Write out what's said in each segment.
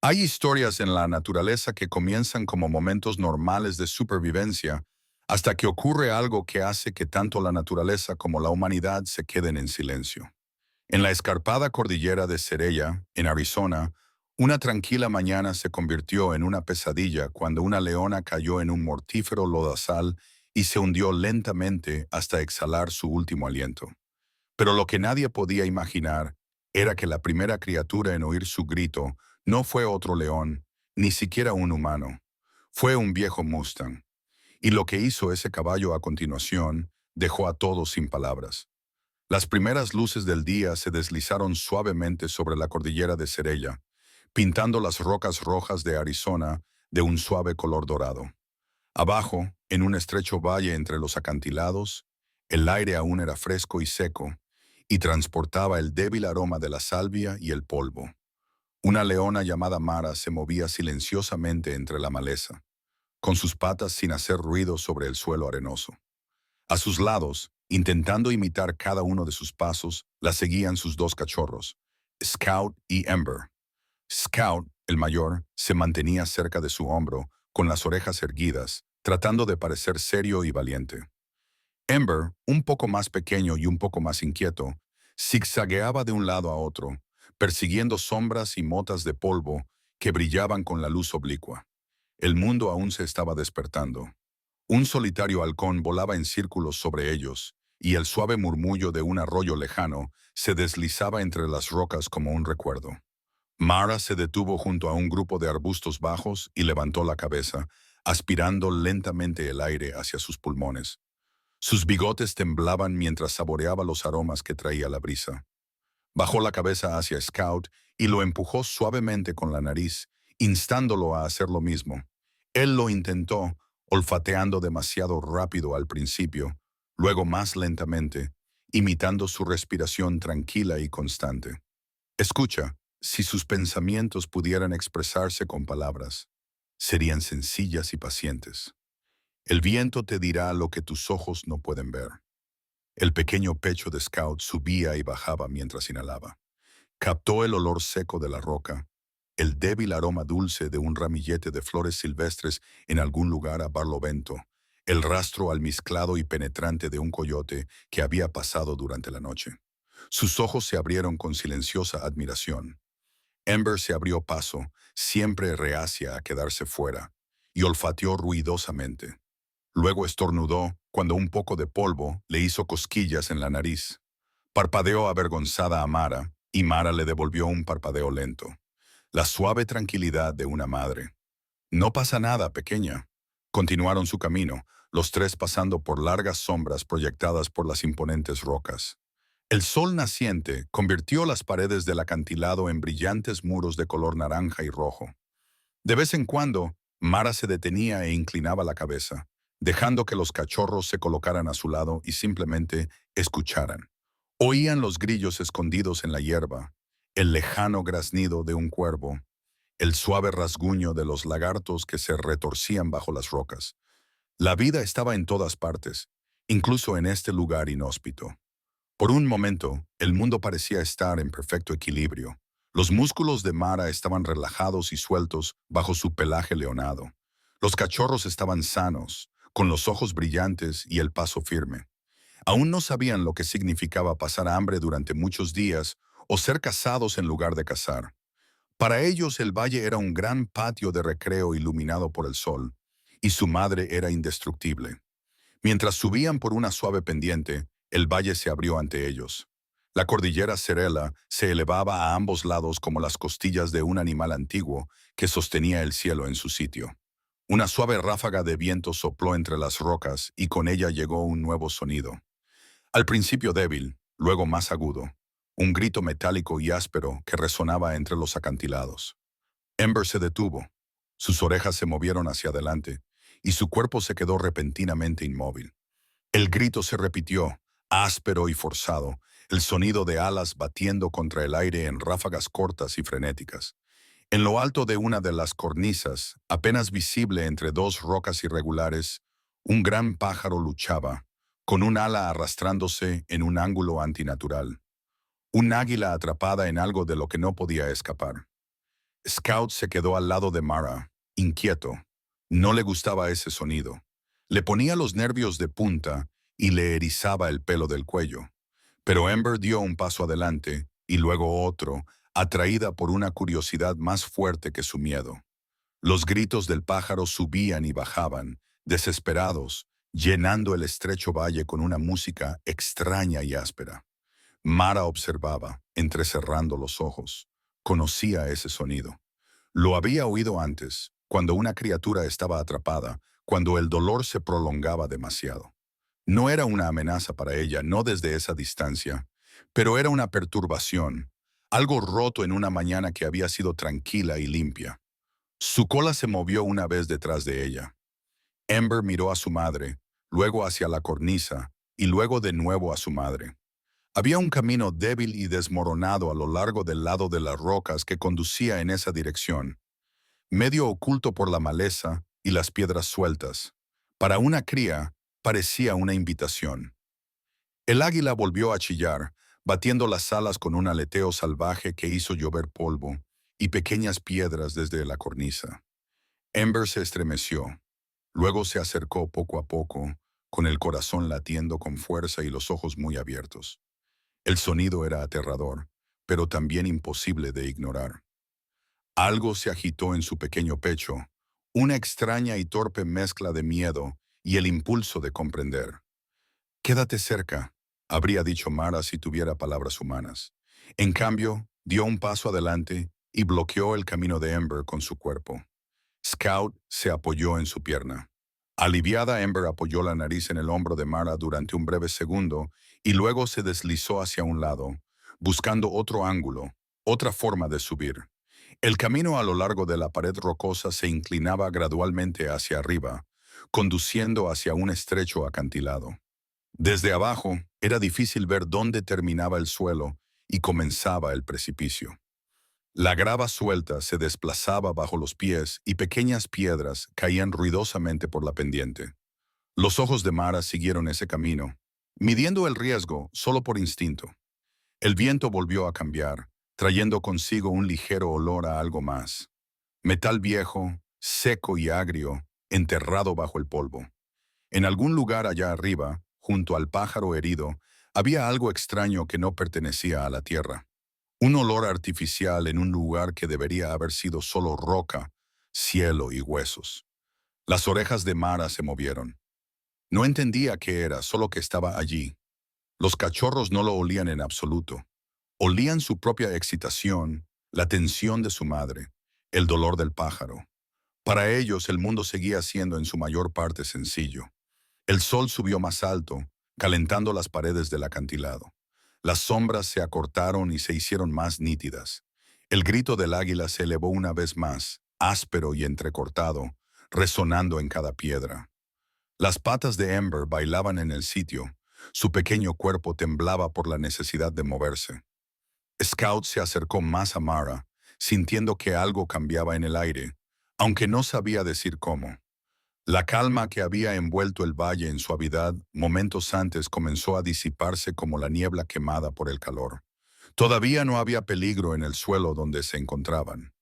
Hay historias en la naturaleza que comienzan como momentos normales de supervivencia hasta que ocurre algo que hace que tanto la naturaleza como la humanidad se queden en silencio. En la escarpada cordillera de Cerella, en Arizona, una tranquila mañana se convirtió en una pesadilla cuando una leona cayó en un mortífero lodazal y se hundió lentamente hasta exhalar su último aliento. Pero lo que nadie podía imaginar era que la primera criatura en oír su grito no fue otro león, ni siquiera un humano. Fue un viejo Mustang. Y lo que hizo ese caballo a continuación dejó a todos sin palabras. Las primeras luces del día se deslizaron suavemente sobre la cordillera de Cerella, pintando las rocas rojas de Arizona de un suave color dorado. Abajo, en un estrecho valle entre los acantilados, el aire aún era fresco y seco, y transportaba el débil aroma de la salvia y el polvo. Una leona llamada Mara se movía silenciosamente entre la maleza, con sus patas sin hacer ruido sobre el suelo arenoso. A sus lados, intentando imitar cada uno de sus pasos, la seguían sus dos cachorros, Scout y Ember. Scout, el mayor, se mantenía cerca de su hombro, con las orejas erguidas, tratando de parecer serio y valiente. Ember, un poco más pequeño y un poco más inquieto, zigzagueaba de un lado a otro, persiguiendo sombras y motas de polvo que brillaban con la luz oblicua. El mundo aún se estaba despertando. Un solitario halcón volaba en círculos sobre ellos, y el suave murmullo de un arroyo lejano se deslizaba entre las rocas como un recuerdo. Mara se detuvo junto a un grupo de arbustos bajos y levantó la cabeza, aspirando lentamente el aire hacia sus pulmones. Sus bigotes temblaban mientras saboreaba los aromas que traía la brisa. Bajó la cabeza hacia Scout y lo empujó suavemente con la nariz, instándolo a hacer lo mismo. Él lo intentó, olfateando demasiado rápido al principio, luego más lentamente, imitando su respiración tranquila y constante. Escucha, si sus pensamientos pudieran expresarse con palabras, serían sencillas y pacientes. El viento te dirá lo que tus ojos no pueden ver. El pequeño pecho de Scout subía y bajaba mientras inhalaba. Captó el olor seco de la roca, el débil aroma dulce de un ramillete de flores silvestres en algún lugar a barlovento, el rastro almizclado y penetrante de un coyote que había pasado durante la noche. Sus ojos se abrieron con silenciosa admiración. Ember se abrió paso, siempre reacia a quedarse fuera, y olfateó ruidosamente. Luego estornudó cuando un poco de polvo le hizo cosquillas en la nariz. Parpadeó avergonzada a Mara, y Mara le devolvió un parpadeo lento. La suave tranquilidad de una madre. No pasa nada, pequeña. Continuaron su camino, los tres pasando por largas sombras proyectadas por las imponentes rocas. El sol naciente convirtió las paredes del acantilado en brillantes muros de color naranja y rojo. De vez en cuando, Mara se detenía e inclinaba la cabeza, dejando que los cachorros se colocaran a su lado y simplemente escucharan. Oían los grillos escondidos en la hierba, el lejano graznido de un cuervo, el suave rasguño de los lagartos que se retorcían bajo las rocas. La vida estaba en todas partes, incluso en este lugar inhóspito. Por un momento, el mundo parecía estar en perfecto equilibrio. Los músculos de Mara estaban relajados y sueltos bajo su pelaje leonado. Los cachorros estaban sanos, con los ojos brillantes y el paso firme. Aún no sabían lo que significaba pasar hambre durante muchos días o ser cazados en lugar de cazar. Para ellos el valle era un gran patio de recreo iluminado por el sol, y su madre era indestructible. Mientras subían por una suave pendiente, el valle se abrió ante ellos. La cordillera Cerella se elevaba a ambos lados como las costillas de un animal antiguo que sostenía el cielo en su sitio. Una suave ráfaga de viento sopló entre las rocas y con ella llegó un nuevo sonido. Al principio débil, luego más agudo, un grito metálico y áspero que resonaba entre los acantilados. Ember se detuvo, sus orejas se movieron hacia adelante y su cuerpo se quedó repentinamente inmóvil. El grito se repitió, áspero y forzado, el sonido de alas batiendo contra el aire en ráfagas cortas y frenéticas. En lo alto de una de las cornisas, apenas visible entre dos rocas irregulares, un gran pájaro luchaba, con un ala arrastrándose en un ángulo antinatural. Un águila atrapada en algo de lo que no podía escapar. Scout se quedó al lado de Mara, inquieto. No le gustaba ese sonido. Le ponía los nervios de punta y le erizaba el pelo del cuello. Pero Ember dio un paso adelante y luego otro, atraída por una curiosidad más fuerte que su miedo. Los gritos del pájaro subían y bajaban, desesperados, llenando el estrecho valle con una música extraña y áspera. Mara observaba, entrecerrando los ojos. Conocía ese sonido. Lo había oído antes, cuando una criatura estaba atrapada, cuando el dolor se prolongaba demasiado. No era una amenaza para ella, no desde esa distancia, pero era una perturbación, algo roto en una mañana que había sido tranquila y limpia. Su cola se movió una vez detrás de ella. Ember miró a su madre, luego hacia la cornisa y luego de nuevo a su madre. Había un camino débil y desmoronado a lo largo del lado de las rocas que conducía en esa dirección, medio oculto por la maleza y las piedras sueltas. Para una cría, parecía una invitación. El águila volvió a chillar, batiendo las alas con un aleteo salvaje que hizo llover polvo y pequeñas piedras desde la cornisa. Ember se estremeció. Luego se acercó poco a poco, con el corazón latiendo con fuerza y los ojos muy abiertos. El sonido era aterrador, pero también imposible de ignorar. Algo se agitó en su pequeño pecho, una extraña y torpe mezcla de miedo y el impulso de comprender. «Quédate cerca», habría dicho Mara si tuviera palabras humanas. En cambio, dio un paso adelante y bloqueó el camino de Ember con su cuerpo. Scout se apoyó en su pierna. Aliviada, Ember apoyó la nariz en el hombro de Mara durante un breve segundo y luego se deslizó hacia un lado, buscando otro ángulo, otra forma de subir. El camino a lo largo de la pared rocosa se inclinaba gradualmente hacia arriba, conduciendo hacia un estrecho acantilado. Desde abajo, era difícil ver dónde terminaba el suelo y comenzaba el precipicio. La grava suelta se desplazaba bajo los pies y pequeñas piedras caían ruidosamente por la pendiente. Los ojos de Mara siguieron ese camino, midiendo el riesgo solo por instinto. El viento volvió a cambiar, trayendo consigo un ligero olor a algo más. Metal viejo, seco y agrio, enterrado bajo el polvo. En algún lugar allá arriba, junto al pájaro herido, había algo extraño que no pertenecía a la tierra. Un olor artificial en un lugar que debería haber sido solo roca, cielo y huesos. Las orejas de Mara se movieron. No entendía qué era, solo que estaba allí. Los cachorros no lo olían en absoluto. Olían su propia excitación, la tensión de su madre, el dolor del pájaro. Para ellos el mundo seguía siendo en su mayor parte sencillo. El sol subió más alto, calentando las paredes del acantilado. Las sombras se acortaron y se hicieron más nítidas. El grito del águila se elevó una vez más, áspero y entrecortado, resonando en cada piedra. Las patas de Ember bailaban en el sitio. Su pequeño cuerpo temblaba por la necesidad de moverse. Scout se acercó más a Mara, sintiendo que algo cambiaba en el aire, aunque no sabía decir cómo. La calma que había envuelto el valle en suavidad momentos antes comenzó a disiparse como la niebla quemada por el calor. Todavía no había peligro en el suelo donde se encontraban.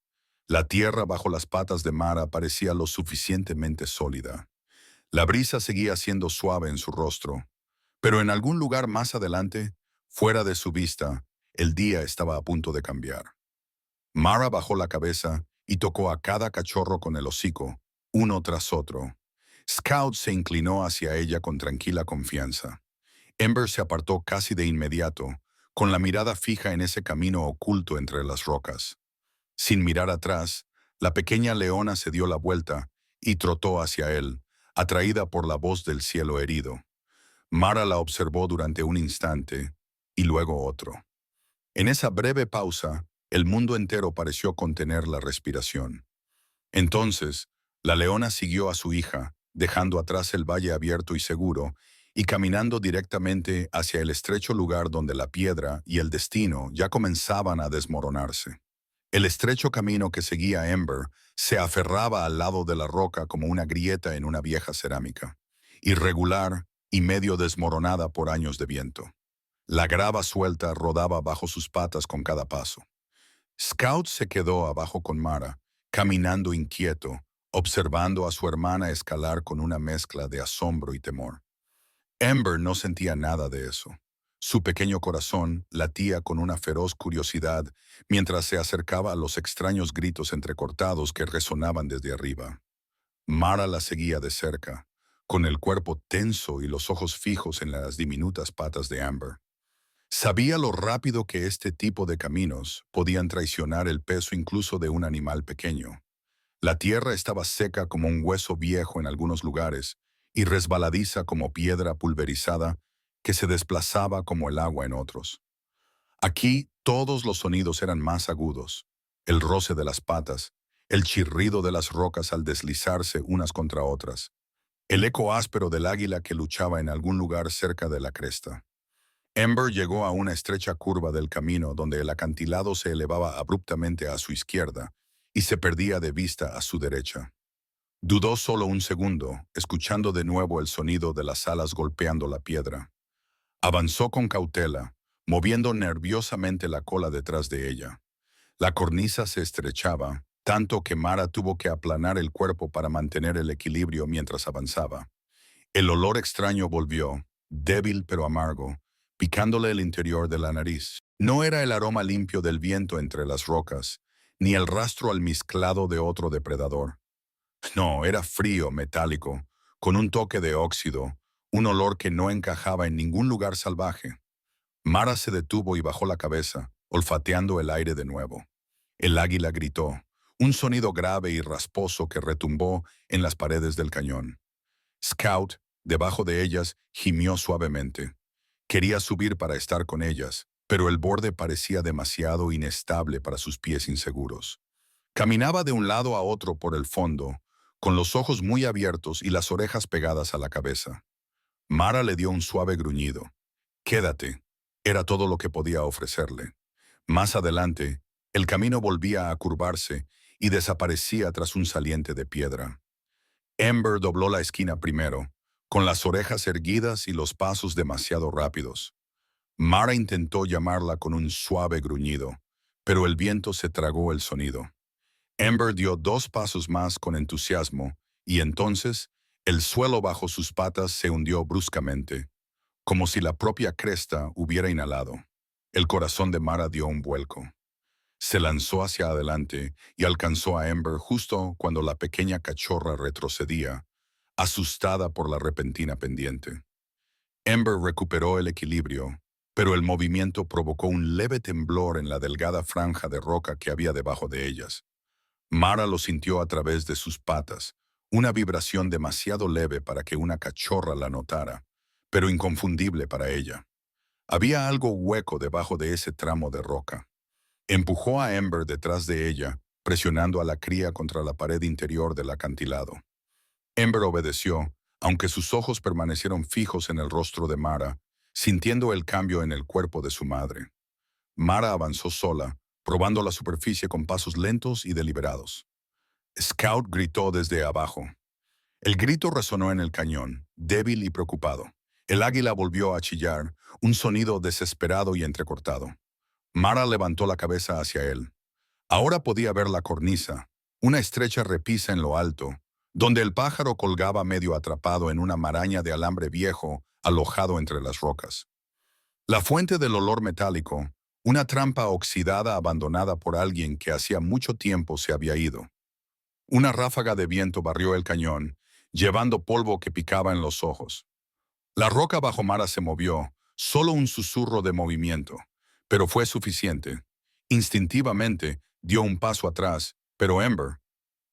La tierra bajo las patas de Mara parecía lo suficientemente sólida. La brisa seguía siendo suave en su rostro, pero en algún lugar más adelante, fuera de su vista, el día estaba a punto de cambiar. Mara bajó la cabeza y tocó a cada cachorro con el hocico, uno tras otro. Scout se inclinó hacia ella con tranquila confianza. Ember se apartó casi de inmediato, con la mirada fija en ese camino oculto entre las rocas. Sin mirar atrás, la pequeña leona se dio la vuelta y trotó hacia él, atraída por la voz del cielo herido. Mara la observó durante un instante y luego otro. En esa breve pausa, el mundo entero pareció contener la respiración. Entonces, la leona siguió a su hija, dejando atrás el valle abierto y seguro, y caminando directamente hacia el estrecho lugar donde la piedra y el destino ya comenzaban a desmoronarse. El estrecho camino que seguía Ember se aferraba al lado de la roca como una grieta en una vieja cerámica, irregular y medio desmoronada por años de viento. La grava suelta rodaba bajo sus patas con cada paso. Scout se quedó abajo con Mara, caminando inquieto, observando a su hermana escalar con una mezcla de asombro y temor. Amber no sentía nada de eso. Su pequeño corazón latía con una feroz curiosidad mientras se acercaba a los extraños gritos entrecortados que resonaban desde arriba. Mara la seguía de cerca, con el cuerpo tenso y los ojos fijos en las diminutas patas de Amber. Sabía lo rápido que este tipo de caminos podían traicionar el peso incluso de un animal pequeño. La tierra estaba seca como un hueso viejo en algunos lugares y resbaladiza como piedra pulverizada que se desplazaba como el agua en otros. Aquí todos los sonidos eran más agudos: el roce de las patas, el chirrido de las rocas al deslizarse unas contra otras, el eco áspero del águila que luchaba en algún lugar cerca de la cresta. Amber llegó a una estrecha curva del camino donde el acantilado se elevaba abruptamente a su izquierda y se perdía de vista a su derecha. Dudó solo un segundo, escuchando de nuevo el sonido de las alas golpeando la piedra. Avanzó con cautela, moviendo nerviosamente la cola detrás de ella. La cornisa se estrechaba, tanto que Mara tuvo que aplanar el cuerpo para mantener el equilibrio mientras avanzaba. El olor extraño volvió, débil pero amargo, picándole el interior de la nariz. No era el aroma limpio del viento entre las rocas, ni el rastro almizclado de otro depredador. No, era frío, metálico, con un toque de óxido, un olor que no encajaba en ningún lugar salvaje. Mara se detuvo y bajó la cabeza, olfateando el aire de nuevo. El águila gritó, un sonido grave y rasposo que retumbó en las paredes del cañón. Scout, debajo de ellas, gimió suavemente. Quería subir para estar con ellas, pero el borde parecía demasiado inestable para sus pies inseguros. Caminaba de un lado a otro por el fondo, con los ojos muy abiertos y las orejas pegadas a la cabeza. Mara le dio un suave gruñido. «Quédate», era todo lo que podía ofrecerle. Más adelante, el camino volvía a curvarse y desaparecía tras un saliente de piedra. Amber dobló la esquina primero, con las orejas erguidas y los pasos demasiado rápidos. Mara intentó llamarla con un suave gruñido, pero el viento se tragó el sonido. Amber dio 2 pasos más con entusiasmo, y entonces el suelo bajo sus patas se hundió bruscamente, como si la propia cresta hubiera inhalado. El corazón de Mara dio un vuelco. Se lanzó hacia adelante y alcanzó a Amber justo cuando la pequeña cachorra retrocedía, asustada por la repentina pendiente. Amber recuperó el equilibrio, pero el movimiento provocó un leve temblor en la delgada franja de roca que había debajo de ellas. Mara lo sintió a través de sus patas, una vibración demasiado leve para que una cachorra la notara, pero inconfundible para ella. Había algo hueco debajo de ese tramo de roca. Empujó a Amber detrás de ella, presionando a la cría contra la pared interior del acantilado. Amber obedeció, aunque sus ojos permanecieron fijos en el rostro de Mara, sintiendo el cambio en el cuerpo de su madre. Mara avanzó sola, probando la superficie con pasos lentos y deliberados. Scout gritó desde abajo. El grito resonó en el cañón, débil y preocupado. El águila volvió a chillar, un sonido desesperado y entrecortado. Mara levantó la cabeza hacia él. Ahora podía ver la cornisa, una estrecha repisa en lo alto, donde el pájaro colgaba medio atrapado en una maraña de alambre viejo alojado entre las rocas. La fuente del olor metálico, una trampa oxidada abandonada por alguien que hacía mucho tiempo se había ido. Una ráfaga de viento barrió el cañón, llevando polvo que picaba en los ojos. La roca bajo Mara se movió, solo un susurro de movimiento, pero fue suficiente. Instintivamente dio un paso atrás, pero Amber,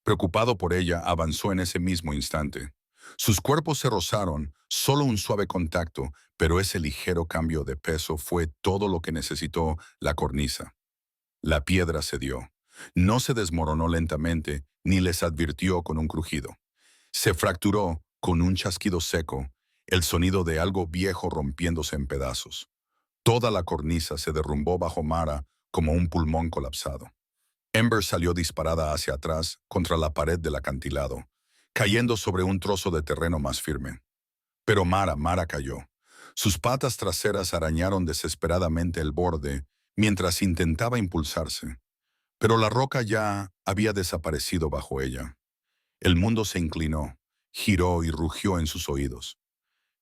preocupado por ella, avanzó en ese mismo instante. Sus cuerpos se rozaron, solo un suave contacto, pero ese ligero cambio de peso fue todo lo que necesitó la cornisa. La piedra cedió. No se desmoronó lentamente, ni les advirtió con un crujido. Se fracturó con un chasquido seco, el sonido de algo viejo rompiéndose en pedazos. Toda la cornisa se derrumbó bajo Mara como un pulmón colapsado. Amber salió disparada hacia atrás contra la pared del acantilado, cayendo sobre un trozo de terreno más firme. Pero Mara cayó. Sus patas traseras arañaron desesperadamente el borde mientras intentaba impulsarse. Pero la roca ya había desaparecido bajo ella. El mundo se inclinó, giró y rugió en sus oídos.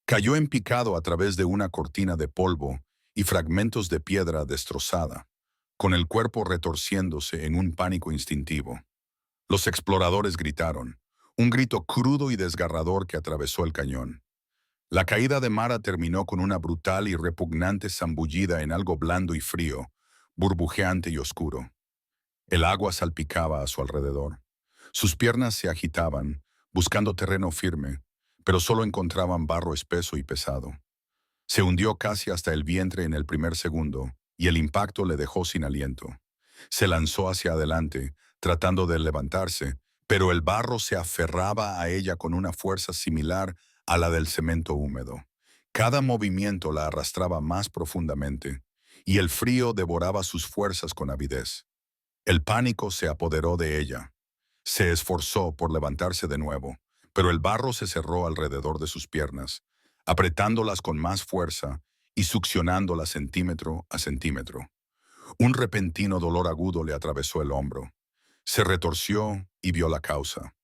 Cayó en picado a través de una cortina de polvo y fragmentos de piedra destrozada, con el cuerpo retorciéndose en un pánico instintivo. Los exploradores gritaron, un grito crudo y desgarrador que atravesó el cañón. La caída de Mara terminó con una brutal y repugnante zambullida en algo blando y frío, burbujeante y oscuro. El agua salpicaba a su alrededor. Sus piernas se agitaban, buscando terreno firme, pero solo encontraban barro espeso y pesado. Se hundió casi hasta el vientre en el primer segundo, y el impacto le dejó sin aliento. Se lanzó hacia adelante, tratando de levantarse, pero el barro se aferraba a ella con una fuerza similar a la del cemento húmedo. Cada movimiento la arrastraba más profundamente, y el frío devoraba sus fuerzas con avidez. El pánico se apoderó de ella. Se esforzó por levantarse de nuevo, pero el barro se cerró alrededor de sus piernas, apretándolas con más fuerza y succionándolas centímetro a centímetro. Un repentino dolor agudo le atravesó el hombro. Se retorció y vio la causa.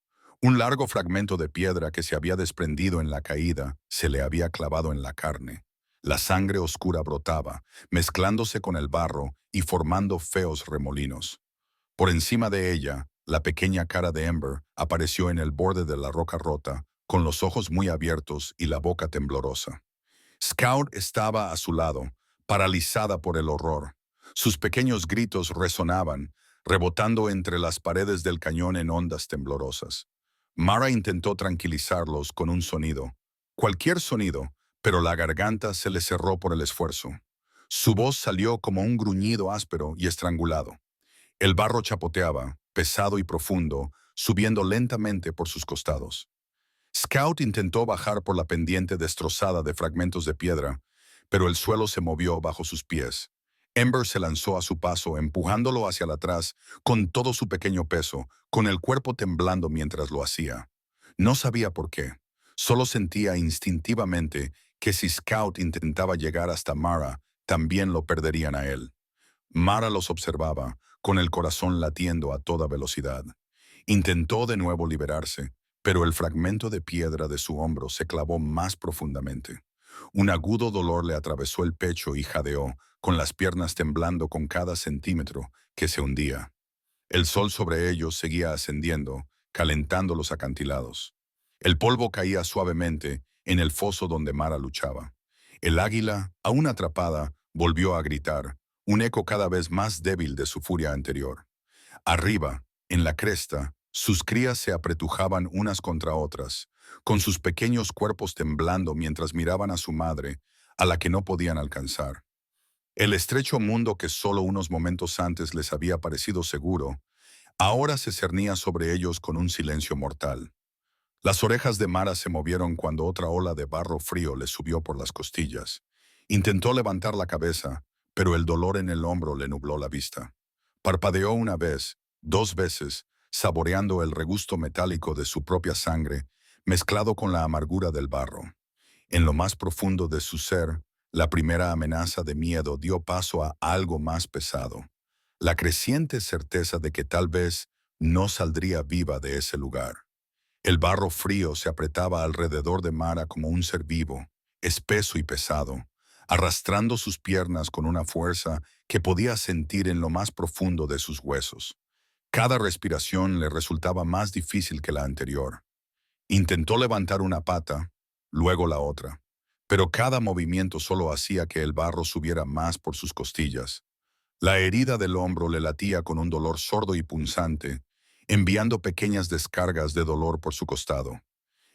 Un largo fragmento de piedra que se había desprendido en la caída se le había clavado en la carne. La sangre oscura brotaba, mezclándose con el barro y formando feos remolinos. Por encima de ella, la pequeña cara de Ember apareció en el borde de la roca rota, con los ojos muy abiertos y la boca temblorosa. Scout estaba a su lado, paralizada por el horror. Sus pequeños gritos resonaban, rebotando entre las paredes del cañón en ondas temblorosas. Mara intentó tranquilizarlos con un sonido, cualquier sonido, pero la garganta se le cerró por el esfuerzo. Su voz salió como un gruñido áspero y estrangulado. El barro chapoteaba, pesado y profundo, subiendo lentamente por sus costados. Scout intentó bajar por la pendiente destrozada de fragmentos de piedra, pero el suelo se movió bajo sus pies. Ember se lanzó a su paso, empujándolo hacia atrás con todo su pequeño peso, con el cuerpo temblando mientras lo hacía. No sabía por qué, solo sentía instintivamente que si Scout intentaba llegar hasta Mara, también lo perderían a él. Mara los observaba, con el corazón latiendo a toda velocidad. Intentó de nuevo liberarse, pero el fragmento de piedra de su hombro se clavó más profundamente. Un agudo dolor le atravesó el pecho y jadeó, con las piernas temblando con cada centímetro que se hundía. El sol sobre ellos seguía ascendiendo, calentando los acantilados. El polvo caía suavemente en el foso donde Mara luchaba. El águila, aún atrapada, volvió a gritar, un eco cada vez más débil de su furia anterior. Arriba, en la cresta, sus crías se apretujaban unas contra otras, con sus pequeños cuerpos temblando mientras miraban a su madre, a la que no podían alcanzar. El estrecho mundo que solo unos momentos antes les había parecido seguro, ahora se cernía sobre ellos con un silencio mortal. Las orejas de Mara se movieron cuando otra ola de barro frío le subió por las costillas. Intentó levantar la cabeza, pero el dolor en el hombro le nubló la vista. Parpadeó una vez, dos veces, saboreando el regusto metálico de su propia sangre, mezclado con la amargura del barro. En lo más profundo de su ser, la primera amenaza de miedo dio paso a algo más pesado. La creciente certeza de que tal vez no saldría viva de ese lugar. El barro frío se apretaba alrededor de Mara como un ser vivo, espeso y pesado, arrastrando sus piernas con una fuerza que podía sentir en lo más profundo de sus huesos. Cada respiración le resultaba más difícil que la anterior. Intentó levantar una pata, luego la otra, pero cada movimiento solo hacía que el barro subiera más por sus costillas. La herida del hombro le latía con un dolor sordo y punzante, enviando pequeñas descargas de dolor por su costado.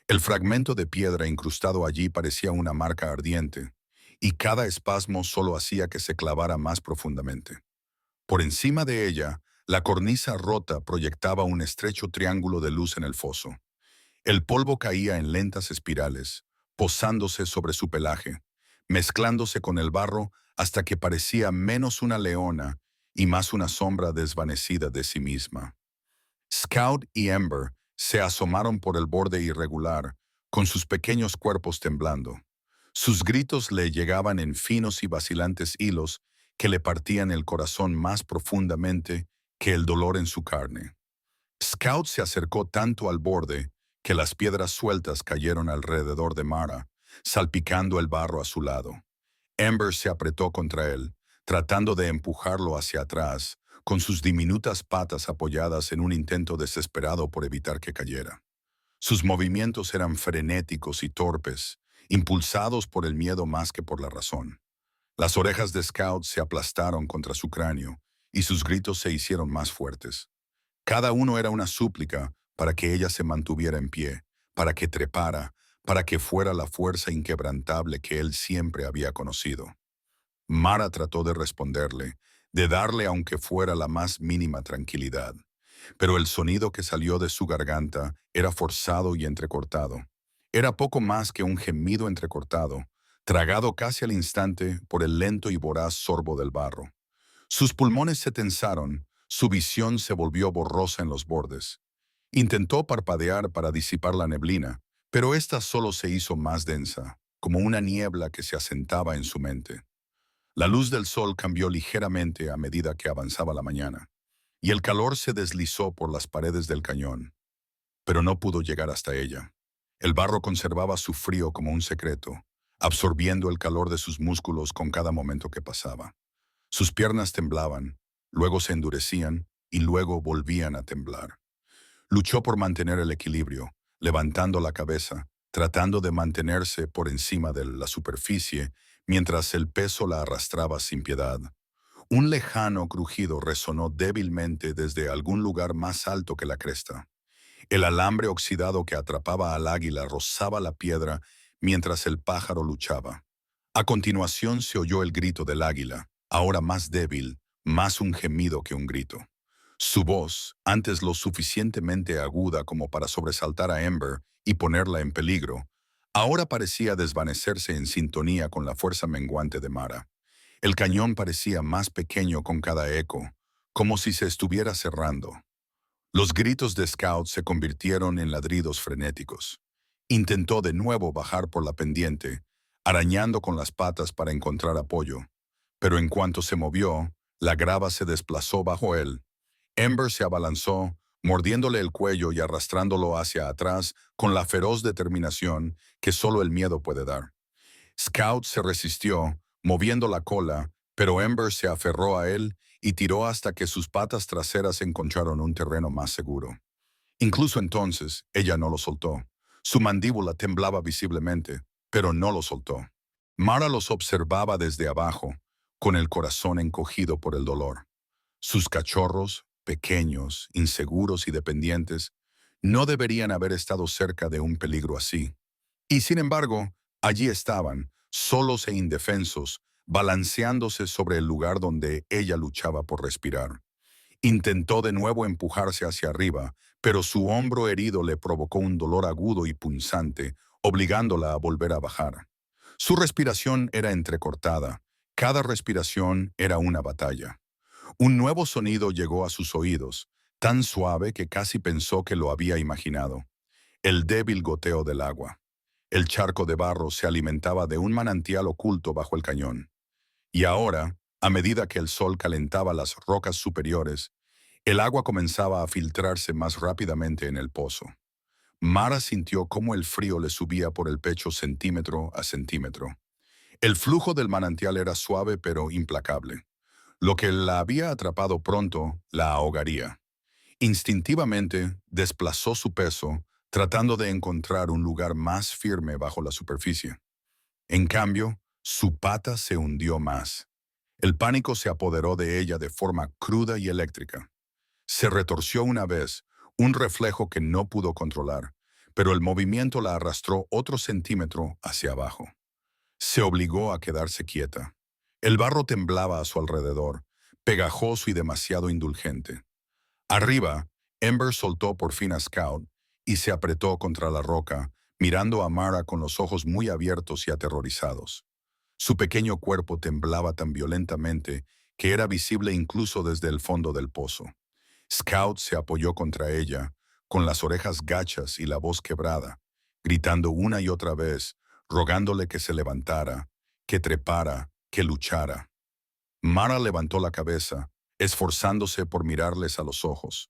El fragmento de piedra incrustado allí parecía una marca ardiente, y cada espasmo solo hacía que se clavara más profundamente. Por encima de ella, la cornisa rota proyectaba un estrecho triángulo de luz en el foso. El polvo caía en lentas espirales, posándose sobre su pelaje, mezclándose con el barro hasta que parecía menos una leona y más una sombra desvanecida de sí misma. Scout y Ember se asomaron por el borde irregular, con sus pequeños cuerpos temblando. Sus gritos le llegaban en finos y vacilantes hilos que le partían el corazón más profundamente que el dolor en su carne. Scout se acercó tanto al borde que las piedras sueltas cayeron alrededor de Mara, salpicando el barro a su lado. Ember se apretó contra él, tratando de empujarlo hacia atrás, con sus diminutas patas apoyadas en un intento desesperado por evitar que cayera. Sus movimientos eran frenéticos y torpes, impulsados por el miedo más que por la razón. Las orejas de Scout se aplastaron contra su cráneo y sus gritos se hicieron más fuertes. Cada uno era una súplica para que ella se mantuviera en pie, para que trepara, para que fuera la fuerza inquebrantable que él siempre había conocido. Mara trató de responderle, de darle aunque fuera la más mínima tranquilidad, pero el sonido que salió de su garganta era forzado y entrecortado. Era poco más que un gemido entrecortado, tragado casi al instante por el lento y voraz sorbo del barro. Sus pulmones se tensaron, su visión se volvió borrosa en los bordes. Intentó parpadear para disipar la neblina, pero ésta solo se hizo más densa, como una niebla que se asentaba en su mente. La luz del sol cambió ligeramente a medida que avanzaba la mañana, y el calor se deslizó por las paredes del cañón, pero no pudo llegar hasta ella. El barro conservaba su frío como un secreto, absorbiendo el calor de sus músculos con cada momento que pasaba. Sus piernas temblaban, luego se endurecían y luego volvían a temblar. Luchó por mantener el equilibrio, levantando la cabeza, tratando de mantenerse por encima de la superficie mientras el peso la arrastraba sin piedad. Un lejano crujido resonó débilmente desde algún lugar más alto que la cresta. El alambre oxidado que atrapaba al águila rozaba la piedra mientras el pájaro luchaba. A continuación se oyó el grito del águila, ahora más débil, más un gemido que un grito. Su voz, antes lo suficientemente aguda como para sobresaltar a Ember y ponerla en peligro, ahora parecía desvanecerse en sintonía con la fuerza menguante de Mara. El cañón parecía más pequeño con cada eco, como si se estuviera cerrando. Los gritos de Scout se convirtieron en ladridos frenéticos. Intentó de nuevo bajar por la pendiente, arañando con las patas para encontrar apoyo, pero en cuanto se movió, la grava se desplazó bajo él. Ember se abalanzó, mordiéndole el cuello y arrastrándolo hacia atrás con la feroz determinación que solo el miedo puede dar. Scout se resistió, moviendo la cola, pero Ember se aferró a él y tiró hasta que sus patas traseras encontraron un terreno más seguro. Incluso entonces, ella no lo soltó. Su mandíbula temblaba visiblemente, pero no lo soltó. Mara los observaba desde abajo, con el corazón encogido por el dolor. Sus cachorros, pequeños, inseguros y dependientes, no deberían haber estado cerca de un peligro así. Y sin embargo, allí estaban, solos e indefensos, balanceándose sobre el lugar donde ella luchaba por respirar. Intentó de nuevo empujarse hacia arriba, pero su hombro herido le provocó un dolor agudo y punzante, obligándola a volver a bajar. Su respiración era entrecortada. Cada respiración era una batalla. Un nuevo sonido llegó a sus oídos, tan suave que casi pensó que lo había imaginado. El débil goteo del agua. El charco de barro se alimentaba de un manantial oculto bajo el cañón. Y ahora, a medida que el sol calentaba las rocas superiores, el agua comenzaba a filtrarse más rápidamente en el pozo. Mara sintió cómo el frío le subía por el pecho centímetro a centímetro. El flujo del manantial era suave pero implacable. Lo que la había atrapado pronto la ahogaría. Instintivamente desplazó su peso, tratando de encontrar un lugar más firme bajo la superficie. En cambio, su pata se hundió más. El pánico se apoderó de ella de forma cruda y eléctrica. Se retorció una vez, un reflejo que no pudo controlar, pero el movimiento la arrastró otro centímetro hacia abajo. Se obligó a quedarse quieta. El barro temblaba a su alrededor, pegajoso y demasiado indulgente. Arriba, Ember soltó por fin a Scout y se apretó contra la roca, mirando a Mara con los ojos muy abiertos y aterrorizados. Su pequeño cuerpo temblaba tan violentamente que era visible incluso desde el fondo del pozo. Scout se apoyó contra ella, con las orejas gachas y la voz quebrada, gritando una y otra vez, rogándole que se levantara, que trepara, que luchara. Mara levantó la cabeza, esforzándose por mirarles a los ojos.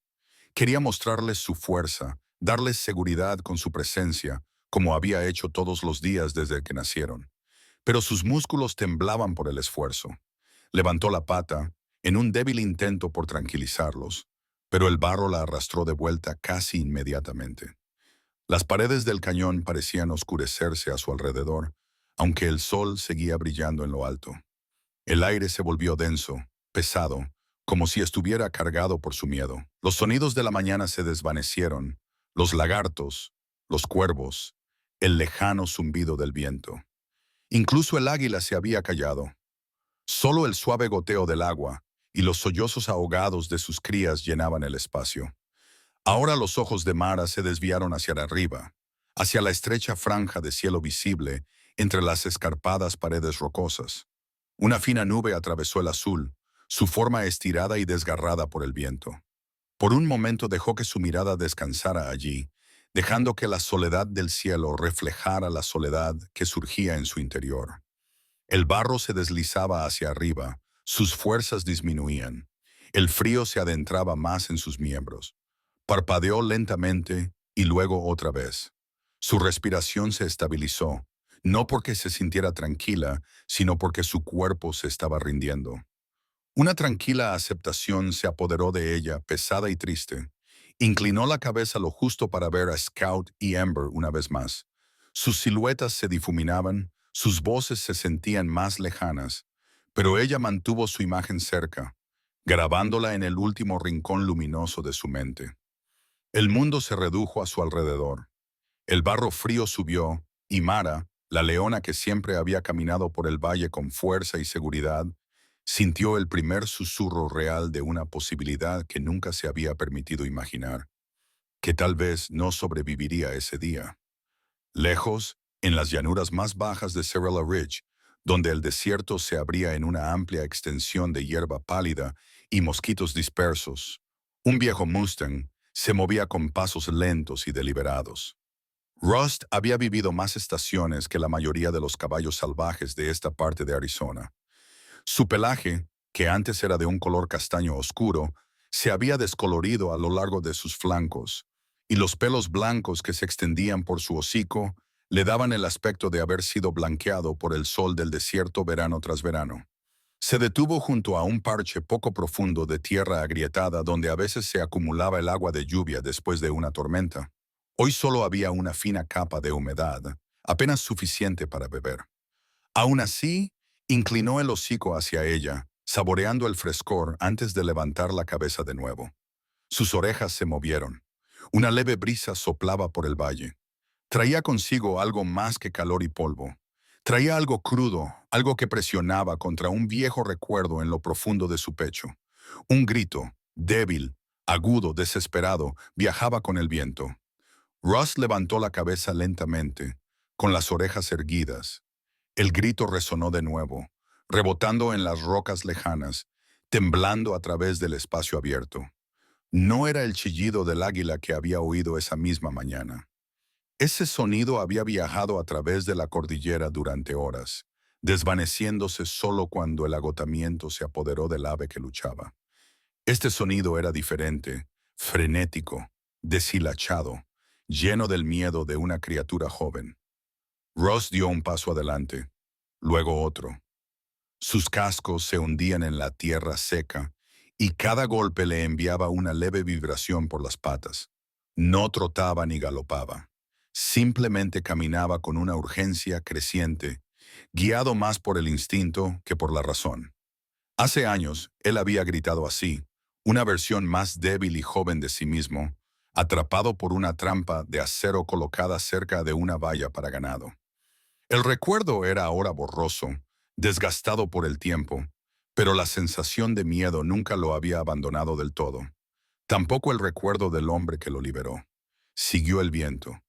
Quería mostrarles su fuerza, darles seguridad con su presencia, como había hecho todos los días desde que nacieron. Pero sus músculos temblaban por el esfuerzo. Levantó la pata, en un débil intento por tranquilizarlos, pero el barro la arrastró de vuelta casi inmediatamente. Las paredes del cañón parecían oscurecerse a su alrededor, aunque el sol seguía brillando en lo alto. El aire se volvió denso, pesado, como si estuviera cargado por su miedo. Los sonidos de la mañana se desvanecieron, los lagartos, los cuervos, el lejano zumbido del viento. Incluso el águila se había callado. Solo el suave goteo del agua y los sollozos ahogados de sus crías llenaban el espacio. Ahora los ojos de Mara se desviaron hacia arriba, hacia la estrecha franja de cielo visible entre las escarpadas paredes rocosas. Una fina nube atravesó el azul, su forma estirada y desgarrada por el viento. Por un momento dejó que su mirada descansara allí, dejando que la soledad del cielo reflejara la soledad que surgía en su interior. El barro se deslizaba hacia arriba, sus fuerzas disminuían. El frío se adentraba más en sus miembros. Parpadeó lentamente y luego otra vez. Su respiración se estabilizó, no porque se sintiera tranquila, sino porque su cuerpo se estaba rindiendo. Una tranquila aceptación se apoderó de ella, pesada y triste. Inclinó la cabeza lo justo para ver a Scout y Amber una vez más. Sus siluetas se difuminaban, sus voces se sentían más lejanas, pero ella mantuvo su imagen cerca, grabándola en el último rincón luminoso de su mente. El mundo se redujo a su alrededor. El barro frío subió, y Mara, la leona que siempre había caminado por el valle con fuerza y seguridad, sintió el primer susurro real de una posibilidad que nunca se había permitido imaginar, que tal vez no sobreviviría ese día. Lejos, en las llanuras más bajas de Cerella Ridge, donde el desierto se abría en una amplia extensión de hierba pálida y mosquitos dispersos, un viejo Mustang se movía con pasos lentos y deliberados. Rust había vivido más estaciones que la mayoría de los caballos salvajes de esta parte de Arizona. Su pelaje, que antes era de un color castaño oscuro, se había descolorido a lo largo de sus flancos, y los pelos blancos que se extendían por su hocico le daban el aspecto de haber sido blanqueado por el sol del desierto verano tras verano. Se detuvo junto a un parche poco profundo de tierra agrietada donde a veces se acumulaba el agua de lluvia después de una tormenta. Hoy solo había una fina capa de humedad, apenas suficiente para beber. Aún así, inclinó el hocico hacia ella, saboreando el frescor antes de levantar la cabeza de nuevo. Sus orejas se movieron. Una leve brisa soplaba por el valle. Traía consigo algo más que calor y polvo. Traía algo crudo, algo que presionaba contra un viejo recuerdo en lo profundo de su pecho. Un grito, débil, agudo, desesperado, viajaba con el viento. Russ levantó la cabeza lentamente, con las orejas erguidas. El grito resonó de nuevo, rebotando en las rocas lejanas, temblando a través del espacio abierto. No era el chillido del águila que había oído esa misma mañana. Ese sonido había viajado a través de la cordillera durante horas, desvaneciéndose solo cuando el agotamiento se apoderó del ave que luchaba. Este sonido era diferente, frenético, deshilachado, lleno del miedo de una criatura joven. Ross dio un paso adelante, luego otro. Sus cascos se hundían en la tierra seca y cada golpe le enviaba una leve vibración por las patas. No trotaba ni galopaba. Simplemente caminaba con una urgencia creciente, guiado más por el instinto que por la razón. Hace años, él había gritado así, una versión más débil y joven de sí mismo, atrapado por una trampa de acero colocada cerca de una valla para ganado. El recuerdo era ahora borroso, desgastado por el tiempo, pero la sensación de miedo nunca lo había abandonado del todo. Tampoco el recuerdo del hombre que lo liberó. Siguió el viento.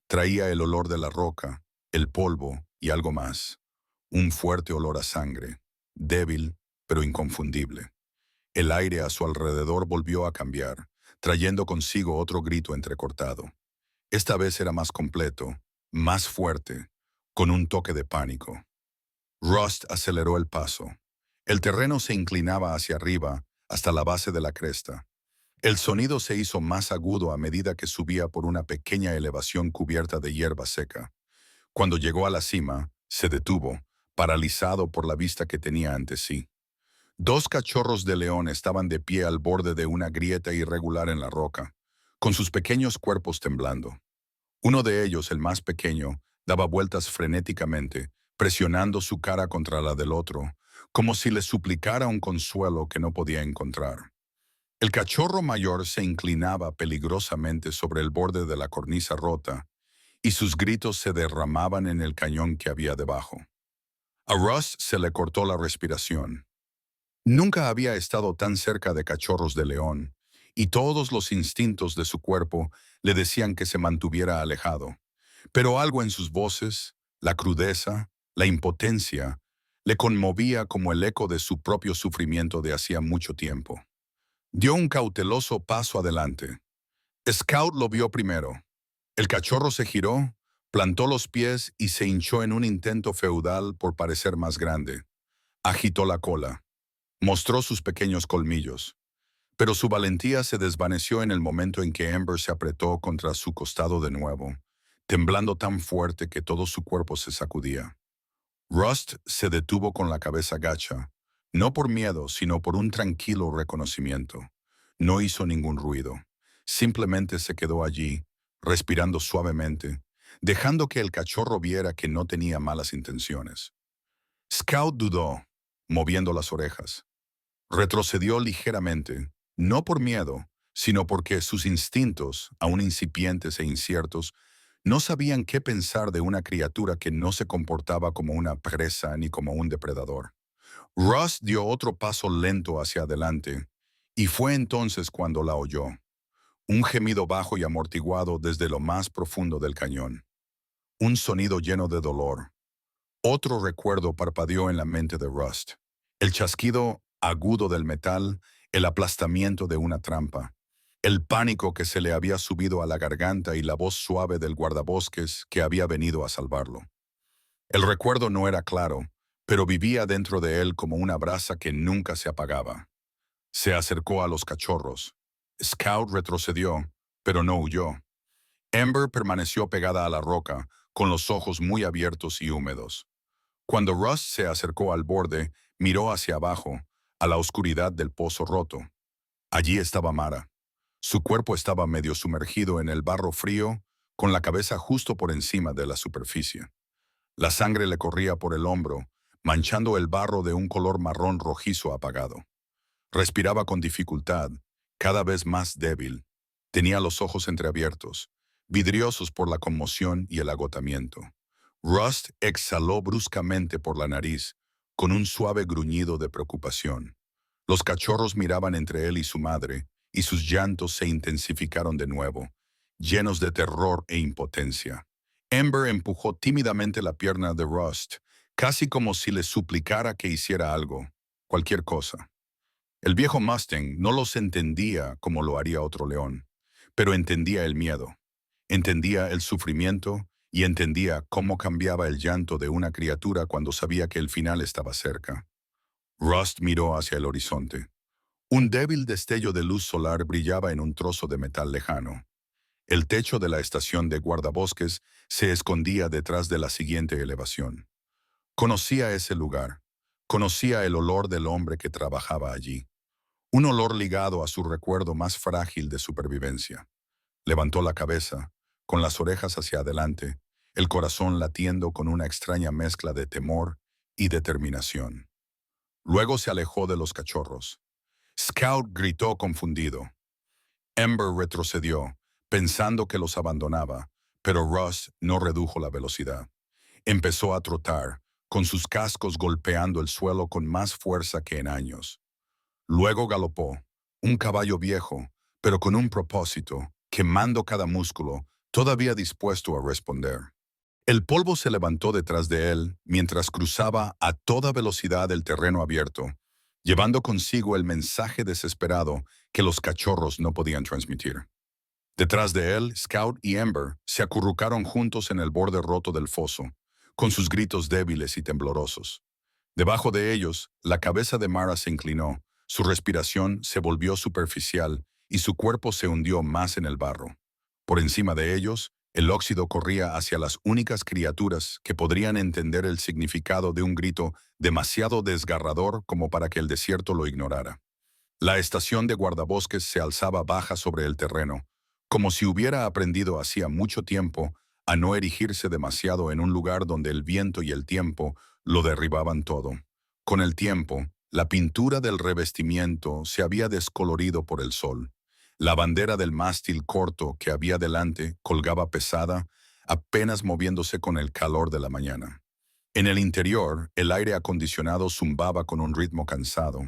Traía el olor de la roca, el polvo y algo más. Un fuerte olor a sangre, débil pero inconfundible. El aire a su alrededor volvió a cambiar, trayendo consigo otro grito entrecortado. Esta vez era más completo, más fuerte, con un toque de pánico. Rust aceleró el paso. El terreno se inclinaba hacia arriba, hasta la base de la cresta. El sonido se hizo más agudo a medida que subía por una pequeña elevación cubierta de hierba seca. Cuando llegó a la cima, se detuvo, paralizado por la vista que tenía ante sí. Dos cachorros de león estaban de pie al borde de una grieta irregular en la roca, con sus pequeños cuerpos temblando. Uno de ellos, el más pequeño, daba vueltas frenéticamente, presionando su cara contra la del otro, como si le suplicara un consuelo que no podía encontrar. El cachorro mayor se inclinaba peligrosamente sobre el borde de la cornisa rota, y sus gritos se derramaban en el cañón que había debajo. A Russ se le cortó la respiración. Nunca había estado tan cerca de cachorros de león, y todos los instintos de su cuerpo le decían que se mantuviera alejado. Pero algo en sus voces, la crudeza, la impotencia, le conmovía como el eco de su propio sufrimiento de hacía mucho tiempo. Dio un cauteloso paso adelante. Scout lo vio primero. El cachorro se giró, plantó los pies y se hinchó en un intento feudal por parecer más grande. Agitó la cola. Mostró sus pequeños colmillos. Pero su valentía se desvaneció en el momento en que Ember se apretó contra su costado de nuevo, temblando tan fuerte que todo su cuerpo se sacudía. Rust se detuvo con la cabeza gacha, no por miedo, sino por un tranquilo reconocimiento. No hizo ningún ruido. Simplemente se quedó allí, respirando suavemente, dejando que el cachorro viera que no tenía malas intenciones. Scout dudó, moviendo las orejas. Retrocedió ligeramente, no por miedo, sino porque sus instintos, aún incipientes e inciertos, no sabían qué pensar de una criatura que no se comportaba como una presa ni como un depredador. Russ dio otro paso lento hacia adelante, y fue entonces cuando la oyó. Un gemido bajo y amortiguado desde lo más profundo del cañón. Un sonido lleno de dolor. Otro recuerdo parpadeó en la mente de Rust. El chasquido agudo del metal, el aplastamiento de una trampa, el pánico que se le había subido a la garganta y la voz suave del guardabosques que había venido a salvarlo. El recuerdo no era claro, pero vivía dentro de él como una brasa que nunca se apagaba. Se acercó a los cachorros. Scout retrocedió, pero no huyó. Ember permaneció pegada a la roca, con los ojos muy abiertos y húmedos. Cuando Russ se acercó al borde, miró hacia abajo, a la oscuridad del pozo roto. Allí estaba Mara. Su cuerpo estaba medio sumergido en el barro frío, con la cabeza justo por encima de la superficie. La sangre le corría por el hombro, manchando el barro de un color marrón rojizo apagado. Respiraba con dificultad, cada vez más débil. Tenía los ojos entreabiertos, vidriosos por la conmoción y el agotamiento. Rust exhaló bruscamente por la nariz, con un suave gruñido de preocupación. Los cachorros miraban entre él y su madre, y sus llantos se intensificaron de nuevo, llenos de terror e impotencia. Ember empujó tímidamente la pierna de Rust, casi como si le suplicara que hiciera algo, cualquier cosa. El viejo Mustang no los entendía como lo haría otro león, pero entendía el miedo, entendía el sufrimiento y entendía cómo cambiaba el llanto de una criatura cuando sabía que el final estaba cerca. Rust miró hacia el horizonte. Un débil destello de luz solar brillaba en un trozo de metal lejano. El techo de la estación de guardabosques se escondía detrás de la siguiente elevación. Conocía ese lugar. Conocía el olor del hombre que trabajaba allí. Un olor ligado a su recuerdo más frágil de supervivencia. Levantó la cabeza, con las orejas hacia adelante, el corazón latiendo con una extraña mezcla de temor y determinación. Luego se alejó de los cachorros. Scout gritó confundido. Ember retrocedió, pensando que los abandonaba, pero Russ no redujo la velocidad. Empezó a trotar, con sus cascos golpeando el suelo con más fuerza que en años. Luego galopó, un caballo viejo, pero con un propósito, quemando cada músculo, todavía dispuesto a responder. El polvo se levantó detrás de él mientras cruzaba a toda velocidad el terreno abierto, llevando consigo el mensaje desesperado que los cachorros no podían transmitir. Detrás de él, Scout y Ember se acurrucaron juntos en el borde roto del foso, con sus gritos débiles y temblorosos. Debajo de ellos, la cabeza de Mara se inclinó, Su respiración se volvió superficial y su cuerpo se hundió más en el barro. Por encima de ellos, el óxido corría hacia las únicas criaturas que podrían entender el significado de un grito demasiado desgarrador como para que el desierto lo ignorara. La estación de guardabosques se alzaba baja sobre el terreno, como si hubiera aprendido hacía mucho tiempo a no erigirse demasiado en un lugar donde el viento y el tiempo lo derribaban todo. Con el tiempo, la pintura del revestimiento se había descolorido por el sol. La bandera del mástil corto que había delante colgaba pesada, apenas moviéndose con el calor de la mañana. En el interior, el aire acondicionado zumbaba con un ritmo cansado,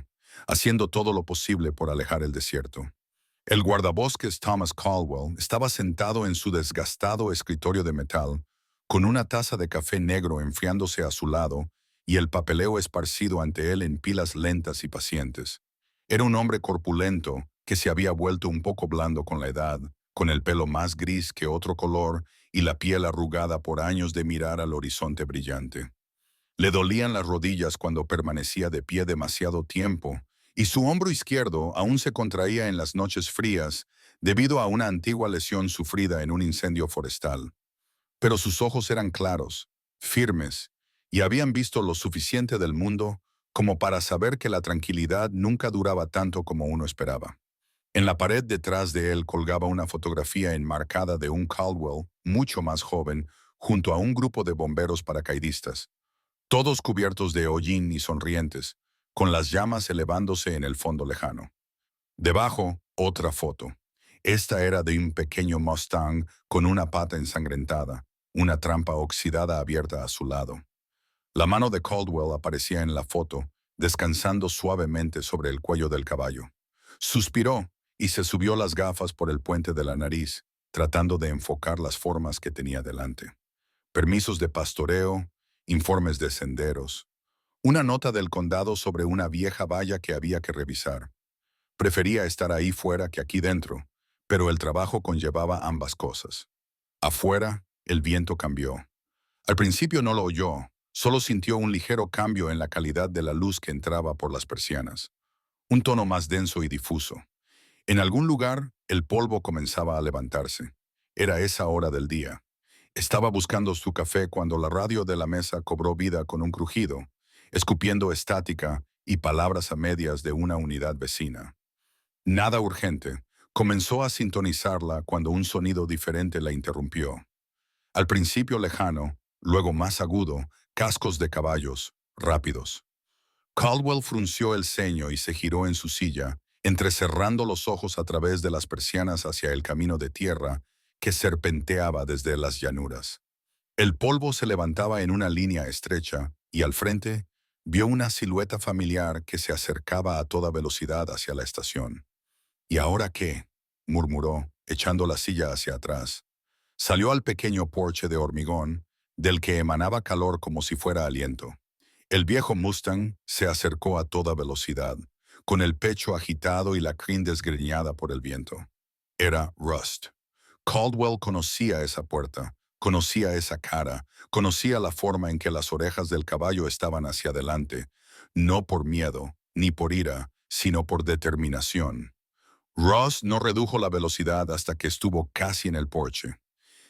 haciendo todo lo posible por alejar el desierto. El guardabosques Thomas Caldwell estaba sentado en su desgastado escritorio de metal, con una taza de café negro enfriándose a su lado y el papeleo esparcido ante él en pilas lentas y pacientes. Era un hombre corpulento que se había vuelto un poco blando con la edad, con el pelo más gris que otro color y la piel arrugada por años de mirar al horizonte brillante. Le dolían las rodillas cuando permanecía de pie demasiado tiempo, y su hombro izquierdo aún se contraía en las noches frías debido a una antigua lesión sufrida en un incendio forestal. Pero sus ojos eran claros, firmes, y habían visto lo suficiente del mundo como para saber que la tranquilidad nunca duraba tanto como uno esperaba. En la pared detrás de él colgaba una fotografía enmarcada de un Caldwell mucho más joven junto a un grupo de bomberos paracaidistas, todos cubiertos de hollín y sonrientes, con las llamas elevándose en el fondo lejano. Debajo, otra foto. Esta era de un pequeño Mustang con una pata ensangrentada, una trampa oxidada abierta a su lado. La mano de Caldwell aparecía en la foto, descansando suavemente sobre el cuello del caballo. Suspiró y se subió las gafas por el puente de la nariz, tratando de enfocar las formas que tenía delante. Permisos de pastoreo, informes de senderos, una nota del condado sobre una vieja valla que había que revisar. Prefería estar ahí fuera que aquí dentro, pero el trabajo conllevaba ambas cosas. Afuera, el viento cambió. Al principio no lo oyó, solo sintió un ligero cambio en la calidad de la luz que entraba por las persianas, un tono más denso y difuso. En algún lugar, el polvo comenzaba a levantarse. Era esa hora del día. Estaba buscando su café cuando la radio de la mesa cobró vida con un crujido, escupiendo estática y palabras a medias de una unidad vecina. Nada urgente. Comenzó a sintonizarla cuando un sonido diferente la interrumpió. Al principio lejano, luego más agudo, cascos de caballos, rápidos. Caldwell frunció el ceño y se giró en su silla, entrecerrando los ojos a través de las persianas hacia el camino de tierra que serpenteaba desde las llanuras. El polvo se levantaba en una línea estrecha y al frente vio una silueta familiar que se acercaba a toda velocidad hacia la estación. ¿Y ahora qué?, murmuró, echando la silla hacia atrás. Salió al pequeño porche de hormigón, del que emanaba calor como si fuera aliento. El viejo Mustang se acercó a toda velocidad, con el pecho agitado y la crin desgreñada por el viento. Era Rust. Caldwell conocía esa puerta, conocía esa cara, conocía la forma en que las orejas del caballo estaban hacia adelante, no por miedo, ni por ira, sino por determinación. Ross no redujo la velocidad hasta que estuvo casi en el porche.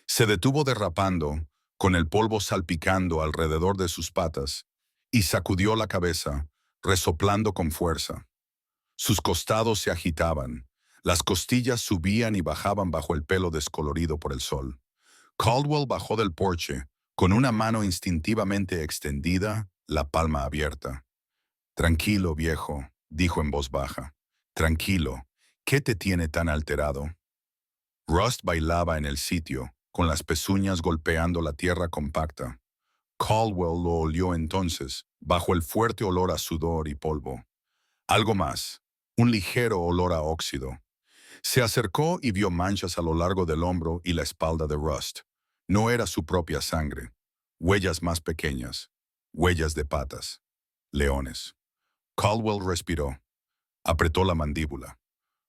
Se detuvo derrapando, con el polvo salpicando alrededor de sus patas, y sacudió la cabeza, resoplando con fuerza. Sus costados se agitaban, las costillas subían y bajaban bajo el pelo descolorido por el sol. Caldwell bajó del porche, con una mano instintivamente extendida, la palma abierta. «Tranquilo, viejo», dijo en voz baja. «Tranquilo. ¿Qué te tiene tan alterado?» Rust bailaba en el sitio, con las pezuñas golpeando la tierra compacta. Caldwell lo olió entonces, bajo el fuerte olor a sudor y polvo. Algo más, un ligero olor a óxido. Se acercó y vio manchas a lo largo del hombro y la espalda de Rust. No era su propia sangre. Huellas más pequeñas. Huellas de patas. Leones. Caldwell respiró. Apretó la mandíbula.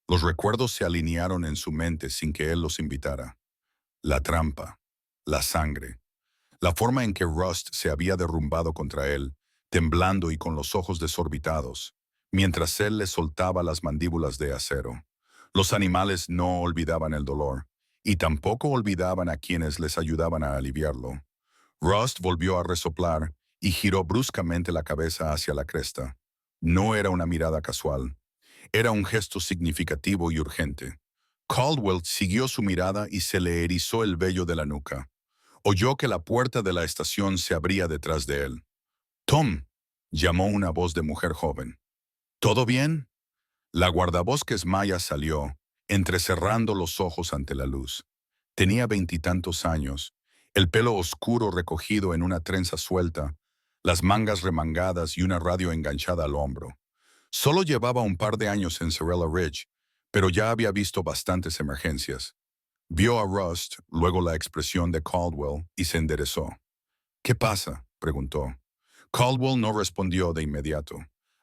Los recuerdos se alinearon en su mente sin que él los invitara. La trampa. La sangre. La forma en que Rust se había derrumbado contra él, temblando y con los ojos desorbitados, mientras él le soltaba las mandíbulas de acero. Los animales no olvidaban el dolor, y tampoco olvidaban a quienes les ayudaban a aliviarlo. Rust volvió a resoplar y giró bruscamente la cabeza hacia la cresta. No era una mirada casual, era un gesto significativo y urgente. Caldwell siguió su mirada y se le erizó el vello de la nuca. Oyó que la puerta de la estación se abría detrás de él. «Tom», llamó una voz de mujer joven. «¿Todo bien?» La guardabosques Maya salió, entrecerrando los ojos ante la luz. Tenía 20 años, el pelo oscuro recogido en una trenza suelta, las mangas remangadas y una radio enganchada al hombro. Solo llevaba un par de años en Sorella Ridge, pero ya había visto bastantes emergencias. Vio a Rust, luego la expresión de Caldwell, y se enderezó. «¿Qué pasa?», preguntó. Caldwell no respondió de inmediato.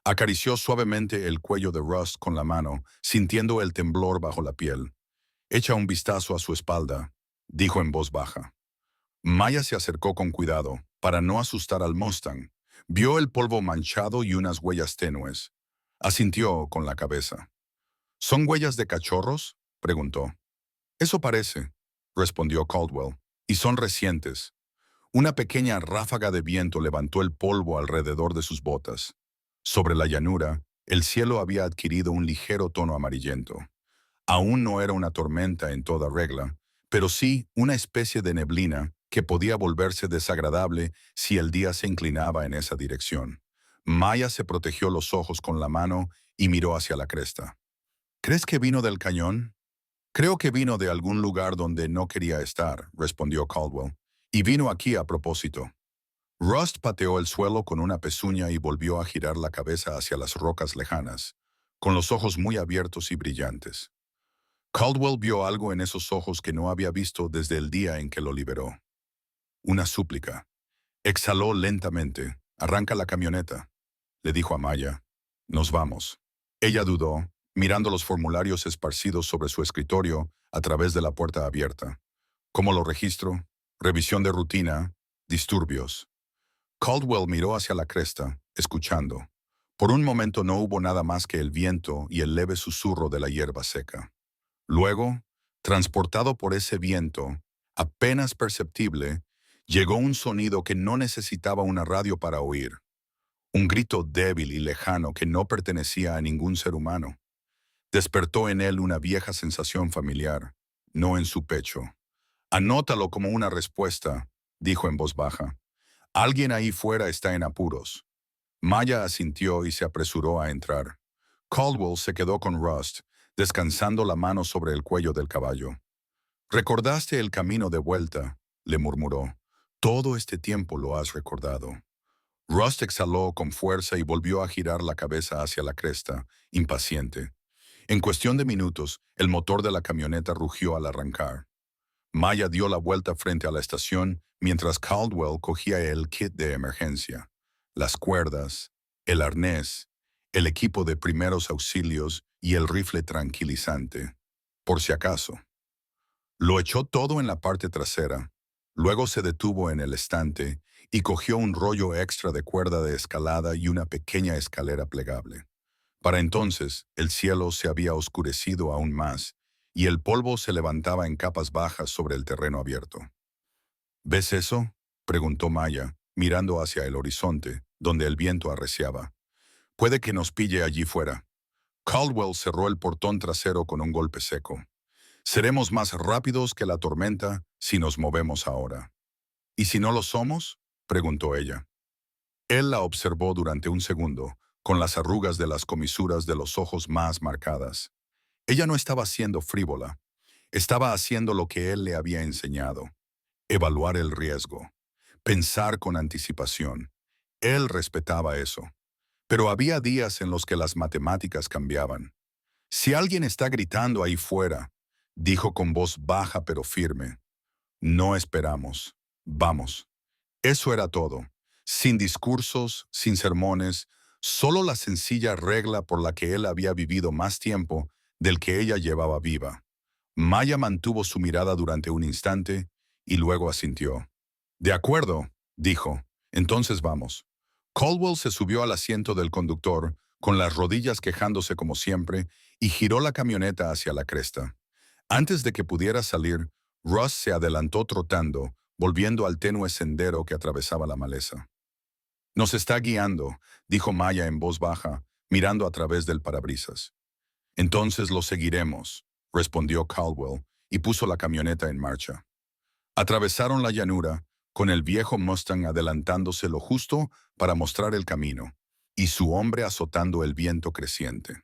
Acarició suavemente el cuello de Rust con la mano, sintiendo el temblor bajo la piel. «Echa un vistazo a su espalda», dijo en voz baja. Maya se acercó con cuidado, para no asustar al Mustang. Vio el polvo manchado y unas huellas tenues. Asintió con la cabeza. «¿Son huellas de cachorros?», preguntó. «Eso parece», respondió Caldwell, «y son recientes». Una pequeña ráfaga de viento levantó el polvo alrededor de sus botas. Sobre la llanura, el cielo había adquirido un ligero tono amarillento. Aún no era una tormenta en toda regla, pero sí una especie de neblina que podía volverse desagradable si el día se inclinaba en esa dirección. Maya se protegió los ojos con la mano y miró hacia la cresta. «¿Crees que vino del cañón?» «Creo que vino de algún lugar donde no quería estar», respondió Caldwell. «Y vino aquí a propósito». Rust pateó el suelo con una pezuña y volvió a girar la cabeza hacia las rocas lejanas, con los ojos muy abiertos y brillantes. Caldwell vio algo en esos ojos que no había visto desde el día en que lo liberó. Una súplica. Exhaló lentamente. «Arranca la camioneta», le dijo a Maya. «Nos vamos». Ella dudó, mirando los formularios esparcidos sobre su escritorio a través de la puerta abierta. «¿Cómo lo registro? Revisión de rutina. Disturbios». Caldwell miró hacia la cresta, escuchando. Por un momento no hubo nada más que el viento y el leve susurro de la hierba seca. Luego, transportado por ese viento, apenas perceptible, llegó un sonido que no necesitaba una radio para oír. Un grito débil y lejano que no pertenecía a ningún ser humano. Despertó en él una vieja sensación familiar, no en su pecho. «Anótalo como una respuesta», dijo en voz baja. «Alguien ahí fuera está en apuros». Maya asintió y se apresuró a entrar. Caldwell se quedó con Rust, descansando la mano sobre el cuello del caballo. «¿Recordaste el camino de vuelta?», le murmuró. «Todo este tiempo lo has recordado». Rust exhaló con fuerza y volvió a girar la cabeza hacia la cresta, impaciente. En cuestión de minutos, el motor de la camioneta rugió al arrancar. Maya dio la vuelta frente a la estación mientras Caldwell cogía el kit de emergencia, las cuerdas, el arnés, el equipo de primeros auxilios y el rifle tranquilizante, por si acaso. Lo echó todo en la parte trasera, luego se detuvo en el estante y cogió un rollo extra de cuerda de escalada y una pequeña escalera plegable. Para entonces, el cielo se había oscurecido aún más y el polvo se levantaba en capas bajas sobre el terreno abierto. «¿Ves eso?», preguntó Maya, mirando hacia el horizonte, donde el viento arreciaba. «Puede que nos pille allí fuera». Caldwell cerró el portón trasero con un golpe seco. «Seremos más rápidos que la tormenta si nos movemos ahora». «¿Y si no lo somos?», preguntó ella. Él la observó durante un segundo, con las arrugas de las comisuras de los ojos más marcadas. Ella no estaba siendo frívola. Estaba haciendo lo que él le había enseñado. Evaluar el riesgo. Pensar con anticipación. Él respetaba eso. Pero había días en los que las matemáticas cambiaban. «Si alguien está gritando ahí fuera», dijo con voz baja pero firme. «No esperamos. Vamos». Eso era todo. Sin discursos, sin sermones, solo la sencilla regla por la que él había vivido más tiempo del que ella llevaba viva. Maya mantuvo su mirada durante un instante y luego asintió. «De acuerdo», dijo. «Entonces vamos». Caldwell se subió al asiento del conductor con las rodillas quejándose como siempre, y giró la camioneta hacia la cresta. Antes de que pudiera salir, Russ se adelantó trotando, volviendo al tenue sendero que atravesaba la maleza. «Nos está guiando», dijo Maya en voz baja, mirando a través del parabrisas. «Entonces lo seguiremos», respondió Caldwell, y puso la camioneta en marcha. Atravesaron la llanura, con el viejo Mustang adelantándose lo justo para mostrar el camino, y su hombre azotando el viento creciente.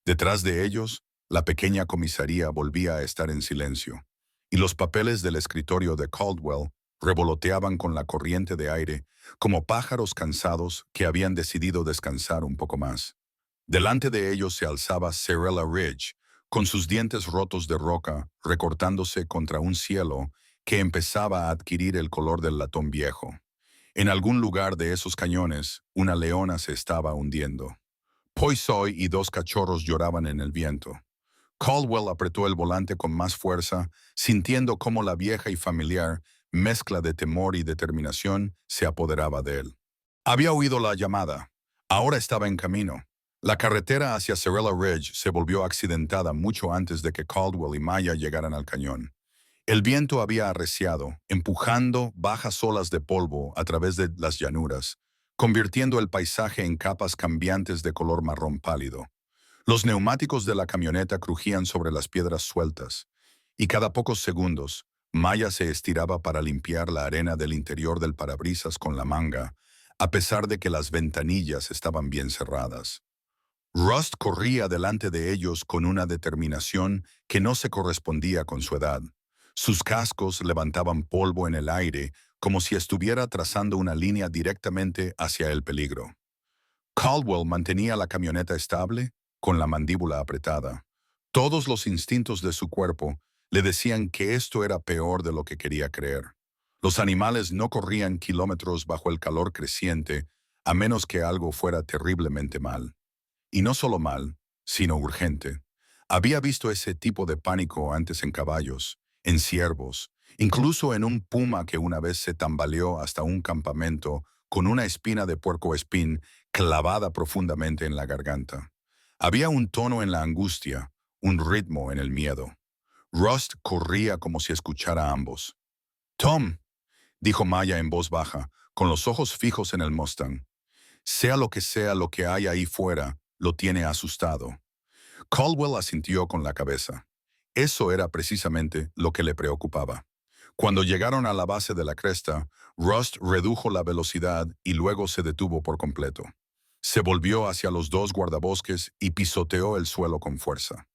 Detrás de ellos, la pequeña comisaría volvía a estar en silencio, y los papeles del escritorio de Caldwell revoloteaban con la corriente de aire como pájaros cansados que habían decidido descansar un poco más. Delante de ellos se alzaba Cerella Ridge, con sus dientes rotos de roca recortándose contra un cielo que empezaba a adquirir el color del latón viejo. En algún lugar de esos cañones, una leona se estaba hundiendo. Poisoy y dos cachorros lloraban en el viento. Caldwell apretó el volante con más fuerza, sintiendo cómo la vieja y familiar mezcla de temor y determinación se apoderaba de él. Había oído la llamada. Ahora estaba en camino. La carretera hacia Cerella Ridge se volvió accidentada mucho antes de que Caldwell y Maya llegaran al cañón. El viento había arreciado, empujando bajas olas de polvo a través de las llanuras, convirtiendo el paisaje en capas cambiantes de color marrón pálido. Los neumáticos de la camioneta crujían sobre las piedras sueltas, y cada pocos segundos, Maya se estiraba para limpiar la arena del interior del parabrisas con la manga, a pesar de que las ventanillas estaban bien cerradas. Rust corría delante de ellos con una determinación que no se correspondía con su edad. Sus cascos levantaban polvo en el aire como si estuviera trazando una línea directamente hacia el peligro. Caldwell mantenía la camioneta estable, con la mandíbula apretada. Todos los instintos de su cuerpo le decían que esto era peor de lo que quería creer. Los animales no corrían kilómetros bajo el calor creciente, a menos que algo fuera terriblemente mal. Y no solo mal, sino urgente. Había visto ese tipo de pánico antes en caballos, en ciervos, incluso en un puma que una vez se tambaleó hasta un campamento con una espina de puercoespín clavada profundamente en la garganta. Había un tono en la angustia, un ritmo en el miedo. Rust corría como si escuchara a ambos. «Tom», dijo Maya en voz baja, con los ojos fijos en el Mustang. Sea lo que hay ahí fuera, lo tiene asustado». Caldwell asintió con la cabeza. Eso era precisamente lo que le preocupaba. Cuando llegaron a la base de la cresta, Rust redujo la velocidad y luego se detuvo por completo. Se volvió hacia los dos guardabosques y pisoteó el suelo con fuerza.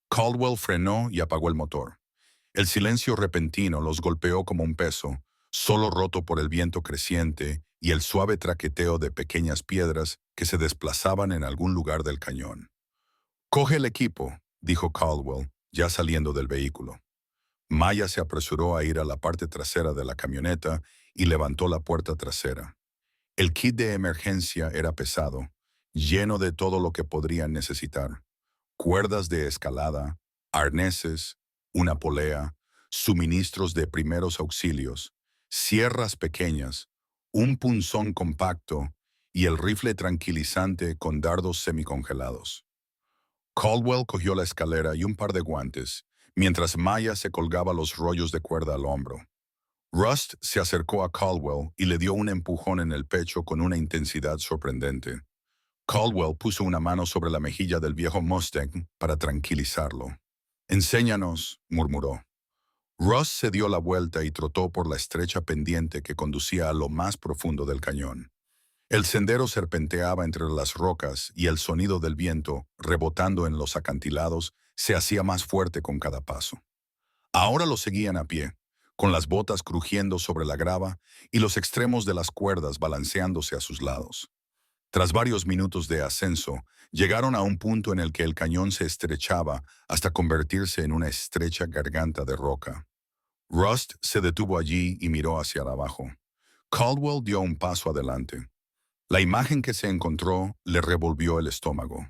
Caldwell frenó y apagó el motor. El silencio repentino los golpeó como un peso, solo roto por el viento creciente y el suave traqueteo de pequeñas piedras que se desplazaban en algún lugar del cañón. «Coge el equipo», dijo Caldwell, ya saliendo del vehículo. Maya se apresuró a ir a la parte trasera de la camioneta y levantó la puerta trasera. El kit de emergencia era pesado, lleno de todo lo que podrían necesitar: cuerdas de escalada, arneses, una polea, suministros de primeros auxilios, sierras pequeñas, un punzón compacto y el rifle tranquilizante con dardos semicongelados. Caldwell cogió la escalera y un par de guantes, mientras Maya se colgaba los rollos de cuerda al hombro. Rust se acercó a Caldwell y le dio un empujón en el pecho con una intensidad sorprendente. Caldwell puso una mano sobre la mejilla del viejo Mustang para tranquilizarlo. «Enséñanos», murmuró. Rust se dio la vuelta y trotó por la estrecha pendiente que conducía a lo más profundo del cañón. El sendero serpenteaba entre las rocas y el sonido del viento, rebotando en los acantilados, se hacía más fuerte con cada paso. Ahora lo seguían a pie, con las botas crujiendo sobre la grava y los extremos de las cuerdas balanceándose a sus lados. Tras varios minutos de ascenso, llegaron a un punto en el que el cañón se estrechaba hasta convertirse en una estrecha garganta de roca. Rust se detuvo allí y miró hacia abajo. Caldwell dio un paso adelante. La imagen que se encontró le revolvió el estómago.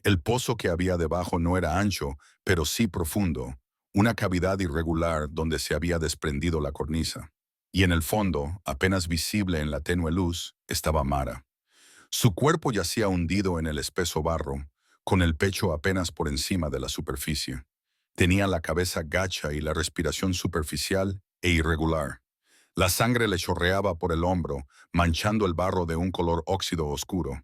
El pozo que había debajo no era ancho, pero sí profundo, una cavidad irregular donde se había desprendido la cornisa. Y en el fondo, apenas visible en la tenue luz, estaba Mara. Su cuerpo yacía hundido en el espeso barro, con el pecho apenas por encima de la superficie. Tenía la cabeza gacha y la respiración superficial e irregular. La sangre le chorreaba por el hombro, manchando el barro de un color óxido oscuro.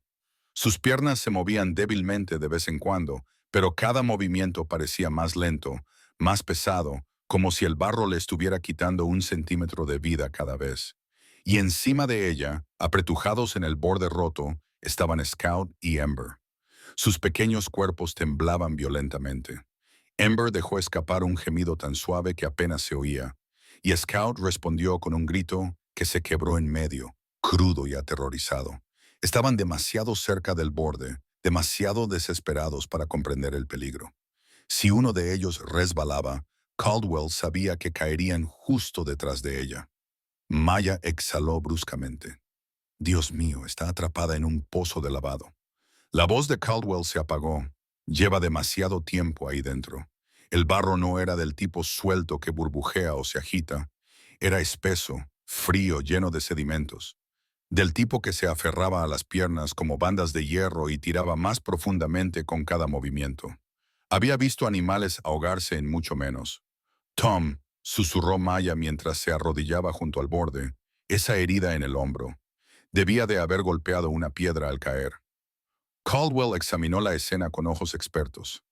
Sus piernas se movían débilmente de vez en cuando, pero cada movimiento parecía más lento, más pesado, como si el barro le estuviera quitando 1 centímetro de vida cada vez. Y encima de ella, apretujados en el borde roto, estaban Scout y Ember. Sus pequeños cuerpos temblaban violentamente. Ember dejó escapar un gemido tan suave que apenas se oía, y Scout respondió con un grito que se quebró en medio, crudo y aterrorizado. Estaban demasiado cerca del borde, demasiado desesperados para comprender el peligro. Si uno de ellos resbalaba, Caldwell sabía que caerían justo detrás de ella. Maya exhaló bruscamente. Dios mío, está atrapada en un pozo de lavado. La voz de Caldwell se apagó. Lleva demasiado tiempo ahí dentro. El barro no era del tipo suelto que burbujea o se agita. Era espeso, frío, lleno de sedimentos. Del tipo que se aferraba a las piernas como bandas de hierro y tiraba más profundamente con cada movimiento. Había visto animales ahogarse en mucho menos. Tom, susurró Maya mientras se arrodillaba junto al borde, esa herida en el hombro. Debía de haber golpeado una piedra al caer. Caldwell examinó la escena con ojos expertos.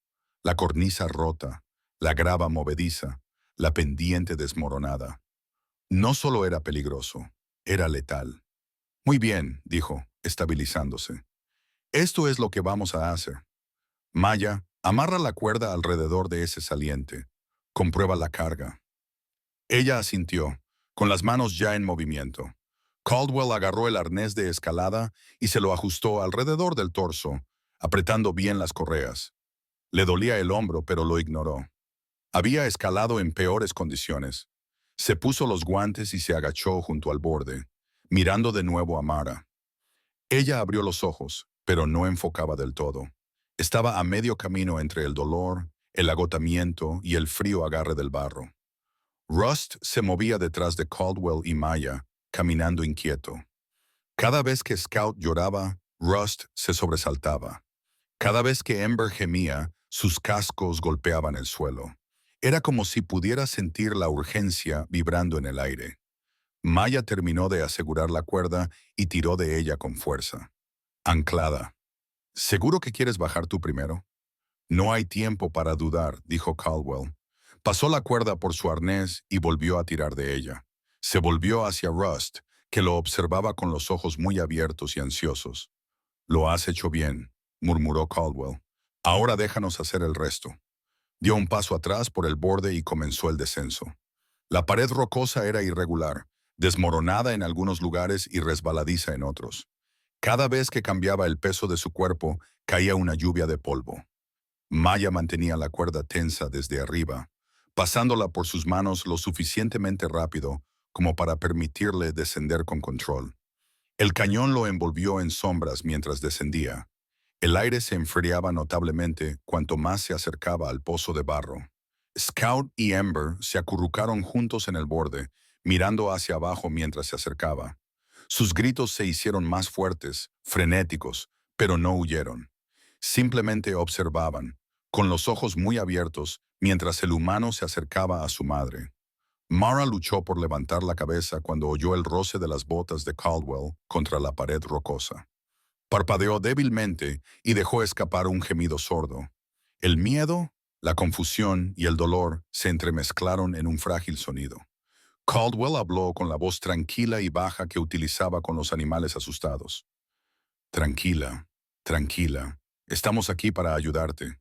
La cornisa rota, la grava movediza, la pendiente desmoronada. No solo era peligroso, era letal. Muy bien, dijo, estabilizándose. Esto es lo que vamos a hacer. Maya, amarra la cuerda alrededor de ese saliente. Comprueba la carga. Ella asintió, con las manos ya en movimiento. Caldwell agarró el arnés de escalada y se lo ajustó alrededor del torso, apretando bien las correas. Le dolía el hombro, pero lo ignoró. Había escalado en peores condiciones. Se puso los guantes y se agachó junto al borde, mirando de nuevo a Mara. Ella abrió los ojos, pero no enfocaba del todo. Estaba a medio camino entre el dolor, el agotamiento y el frío agarre del barro. Rust se movía detrás de Caldwell y Maya, caminando inquieto. Cada vez que Scout lloraba, Rust se sobresaltaba. Cada vez que Ember gemía, sus cascos golpeaban el suelo. Era como si pudiera sentir la urgencia vibrando en el aire. Maya terminó de asegurar la cuerda y tiró de ella con fuerza. Anclada. ¿Seguro que quieres bajar tú primero? No hay tiempo para dudar, dijo Caldwell. Pasó la cuerda por su arnés y volvió a tirar de ella. Se volvió hacia Rust, que lo observaba con los ojos muy abiertos y ansiosos. Lo has hecho bien, murmuró Caldwell. Ahora déjanos hacer el resto. Dio un paso atrás por el borde y comenzó el descenso. La pared rocosa era irregular, desmoronada en algunos lugares y resbaladiza en otros. Cada vez que cambiaba el peso de su cuerpo, caía una lluvia de polvo. Maya mantenía la cuerda tensa desde arriba, pasándola por sus manos lo suficientemente rápido como para permitirle descender con control. El cañón lo envolvió en sombras mientras descendía. El aire se enfriaba notablemente cuanto más se acercaba al pozo de barro. Scout y Ember se acurrucaron juntos en el borde, mirando hacia abajo mientras se acercaba. Sus gritos se hicieron más fuertes, frenéticos, pero no huyeron. Simplemente observaban, con los ojos muy abiertos, mientras el humano se acercaba a su madre. Mara luchó por levantar la cabeza cuando oyó el roce de las botas de Caldwell contra la pared rocosa. Parpadeó débilmente y dejó escapar un gemido sordo. El miedo, la confusión y el dolor se entremezclaron en un frágil sonido. Caldwell habló con la voz tranquila y baja que utilizaba con los animales asustados. Tranquila, tranquila, estamos aquí para ayudarte.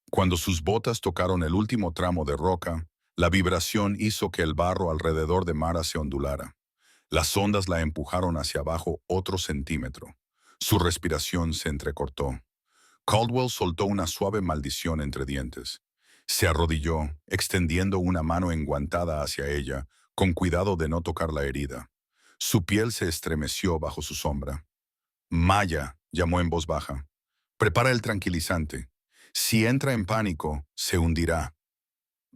Cuando sus botas tocaron el último tramo de roca, la vibración hizo que el barro alrededor de Mara se ondulara. Las ondas la empujaron hacia abajo otro centímetro. Su respiración se entrecortó. Caldwell soltó una suave maldición entre dientes. Se arrodilló, extendiendo una mano enguantada hacia ella, con cuidado de no tocar la herida. Su piel se estremeció bajo su sombra. Maya, llamó en voz baja. Prepara el tranquilizante. Si entra en pánico, se hundirá.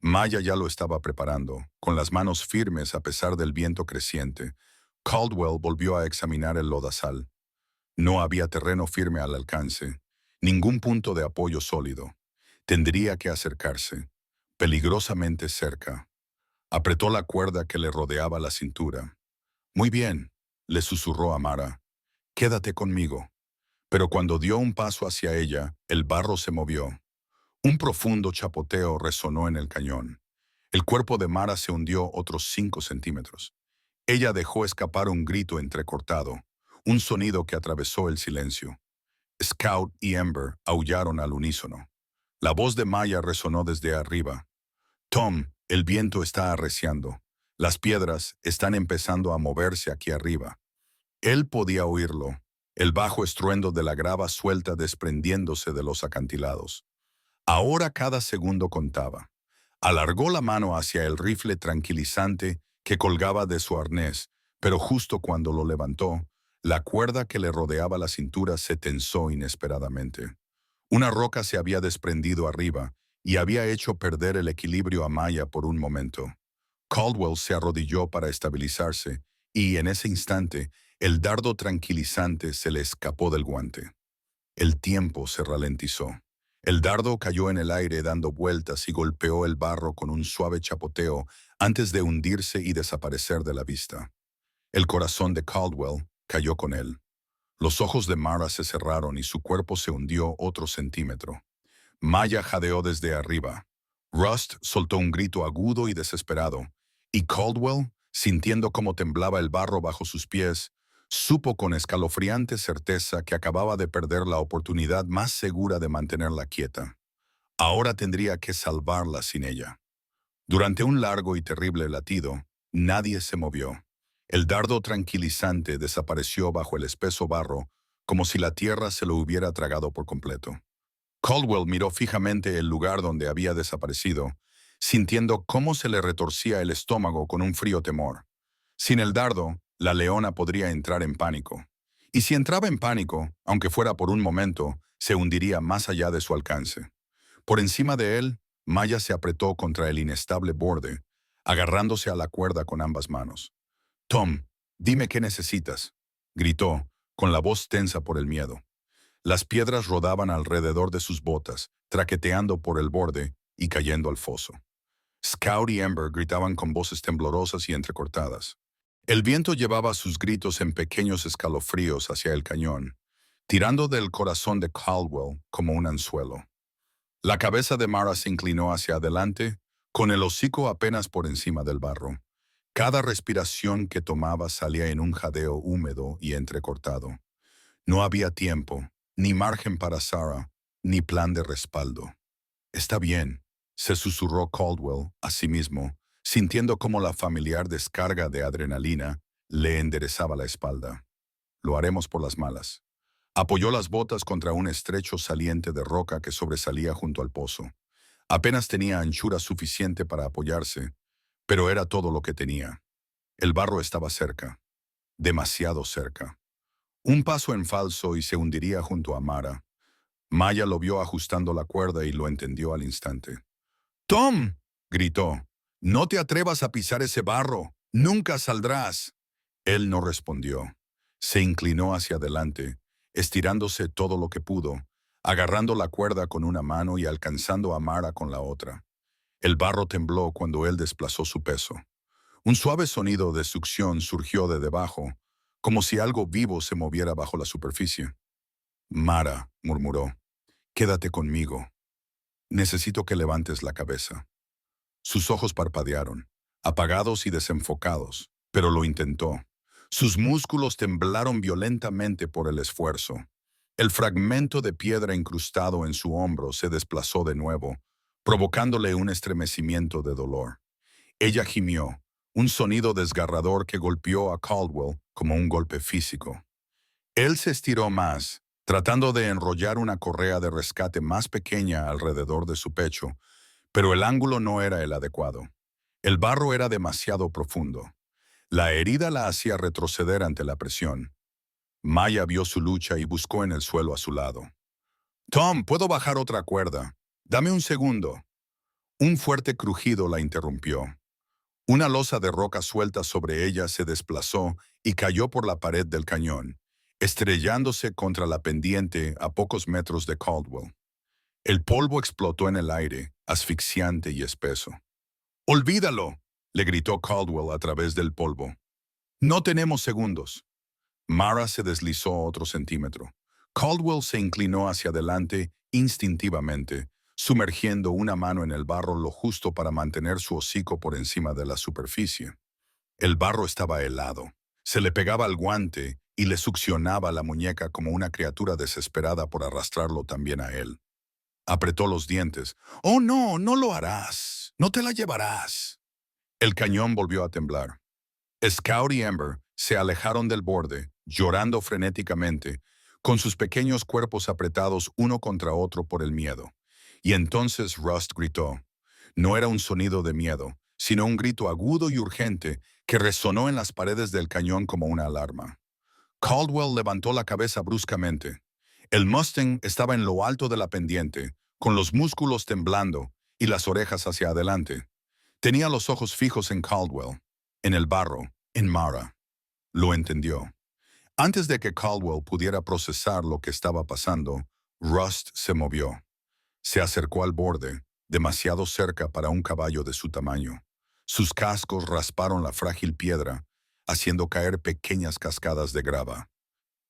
Maya ya lo estaba preparando, con las manos firmes a pesar del viento creciente. Caldwell volvió a examinar el lodazal. No había terreno firme al alcance, ningún punto de apoyo sólido. Tendría que acercarse, peligrosamente cerca. Apretó la cuerda que le rodeaba la cintura. Muy bien, le susurró a Mara. Quédate conmigo. Pero cuando dio un paso hacia ella, el barro se movió. Un profundo chapoteo resonó en el cañón. El cuerpo de Mara se hundió otros 5 centímetros. Ella dejó escapar un grito entrecortado, un sonido que atravesó el silencio. Scout y Ember aullaron al unísono. La voz de Maya resonó desde arriba. Tom, el viento está arreciando. Las piedras están empezando a moverse aquí arriba. Él podía oírlo, el bajo estruendo de la grava suelta desprendiéndose de los acantilados. Ahora cada segundo contaba. Alargó la mano hacia el rifle tranquilizante que colgaba de su arnés, pero justo cuando lo levantó, la cuerda que le rodeaba la cintura se tensó inesperadamente. Una roca se había desprendido arriba y había hecho perder el equilibrio a Maya por un momento. Caldwell se arrodilló para estabilizarse y, en ese instante, el dardo tranquilizante se le escapó del guante. El tiempo se ralentizó. El dardo cayó en el aire dando vueltas y golpeó el barro con un suave chapoteo antes de hundirse y desaparecer de la vista. El corazón de Caldwell cayó con él. Los ojos de Mara se cerraron y su cuerpo se hundió otro centímetro. Maya jadeó desde arriba. Rust soltó un grito agudo y desesperado, y Caldwell, sintiendo cómo temblaba el barro bajo sus pies, supo con escalofriante certeza que acababa de perder la oportunidad más segura de mantenerla quieta. Ahora tendría que salvarla sin ella. Durante un largo y terrible latido, nadie se movió. El dardo tranquilizante desapareció bajo el espeso barro, como si la tierra se lo hubiera tragado por completo. Caldwell miró fijamente el lugar donde había desaparecido, sintiendo cómo se le retorcía el estómago con un frío temor. Sin el dardo, la leona podría entrar en pánico. Y si entraba en pánico, aunque fuera por un momento, se hundiría más allá de su alcance. Por encima de él, Maya se apretó contra el inestable borde, agarrándose a la cuerda con ambas manos. «Tom, dime qué necesitas», gritó, con la voz tensa por el miedo. Las piedras rodaban alrededor de sus botas, traqueteando por el borde y cayendo al foso. Scout y Ember gritaban con voces temblorosas y entrecortadas. El viento llevaba sus gritos en pequeños escalofríos hacia el cañón, tirando del corazón de Caldwell como un anzuelo. La cabeza de Mara se inclinó hacia adelante, con el hocico apenas por encima del barro. Cada respiración que tomaba salía en un jadeo húmedo y entrecortado. No había tiempo, ni margen para Sarah, ni plan de respaldo. «Está bien», se susurró Caldwell a sí mismo, sintiendo cómo la familiar descarga de adrenalina le enderezaba la espalda. «Lo haremos por las malas». Apoyó las botas contra un estrecho saliente de roca que sobresalía junto al pozo. Apenas tenía anchura suficiente para apoyarse, pero era todo lo que tenía. El barro estaba cerca, demasiado cerca. Un paso en falso y se hundiría junto a Mara. Maya lo vio ajustando la cuerda y lo entendió al instante. «¡Tom!», gritó. «No te atrevas a pisar ese barro. Nunca saldrás». Él no respondió. Se inclinó hacia adelante, estirándose todo lo que pudo, agarrando la cuerda con una mano y alcanzando a Mara con la otra. El barro tembló cuando él desplazó su peso. Un suave sonido de succión surgió de debajo, como si algo vivo se moviera bajo la superficie. «Mara», murmuró, «quédate conmigo. Necesito que levantes la cabeza». Sus ojos parpadearon, apagados y desenfocados, pero lo intentó. Sus músculos temblaron violentamente por el esfuerzo. El fragmento de piedra incrustado en su hombro se desplazó de nuevo, provocándole un estremecimiento de dolor. Ella gimió, un sonido desgarrador que golpeó a Caldwell como un golpe físico. Él se estiró más, tratando de enrollar una correa de rescate más pequeña alrededor de su pecho, pero el ángulo no era el adecuado. El barro era demasiado profundo. La herida la hacía retroceder ante la presión. Maya vio su lucha y buscó en el suelo a su lado. «Tom, ¿puedo bajar otra cuerda? Dame un segundo». Un fuerte crujido la interrumpió. Una losa de roca suelta sobre ella se desplazó y cayó por la pared del cañón, estrellándose contra la pendiente a pocos metros de Caldwell. El polvo explotó en el aire, asfixiante y espeso. ¡Olvídalo!, le gritó Caldwell a través del polvo. No tenemos segundos. Mara se deslizó otro centímetro. Caldwell se inclinó hacia adelante instintivamente, sumergiendo una mano en el barro lo justo para mantener su hocico por encima de la superficie. El barro estaba helado. Se le pegaba al guante y le succionaba la muñeca como una criatura desesperada por arrastrarlo también a él. Apretó los dientes. «¡Oh, no! ¡No lo harás! ¡No te la llevarás!». El cañón volvió a temblar. Scout y Ember se alejaron del borde, llorando frenéticamente, con sus pequeños cuerpos apretados uno contra otro por el miedo. Y entonces Rust gritó. No era un sonido de miedo, sino un grito agudo y urgente que resonó en las paredes del cañón como una alarma. Caldwell levantó la cabeza bruscamente. El Mustang estaba en lo alto de la pendiente, con los músculos temblando y las orejas hacia adelante. Tenía los ojos fijos en Caldwell, en el barro, en Mara. Lo entendió. Antes de que Caldwell pudiera procesar lo que estaba pasando, Rust se movió. Se acercó al borde, demasiado cerca para un caballo de su tamaño. Sus cascos rasparon la frágil piedra, haciendo caer pequeñas cascadas de grava.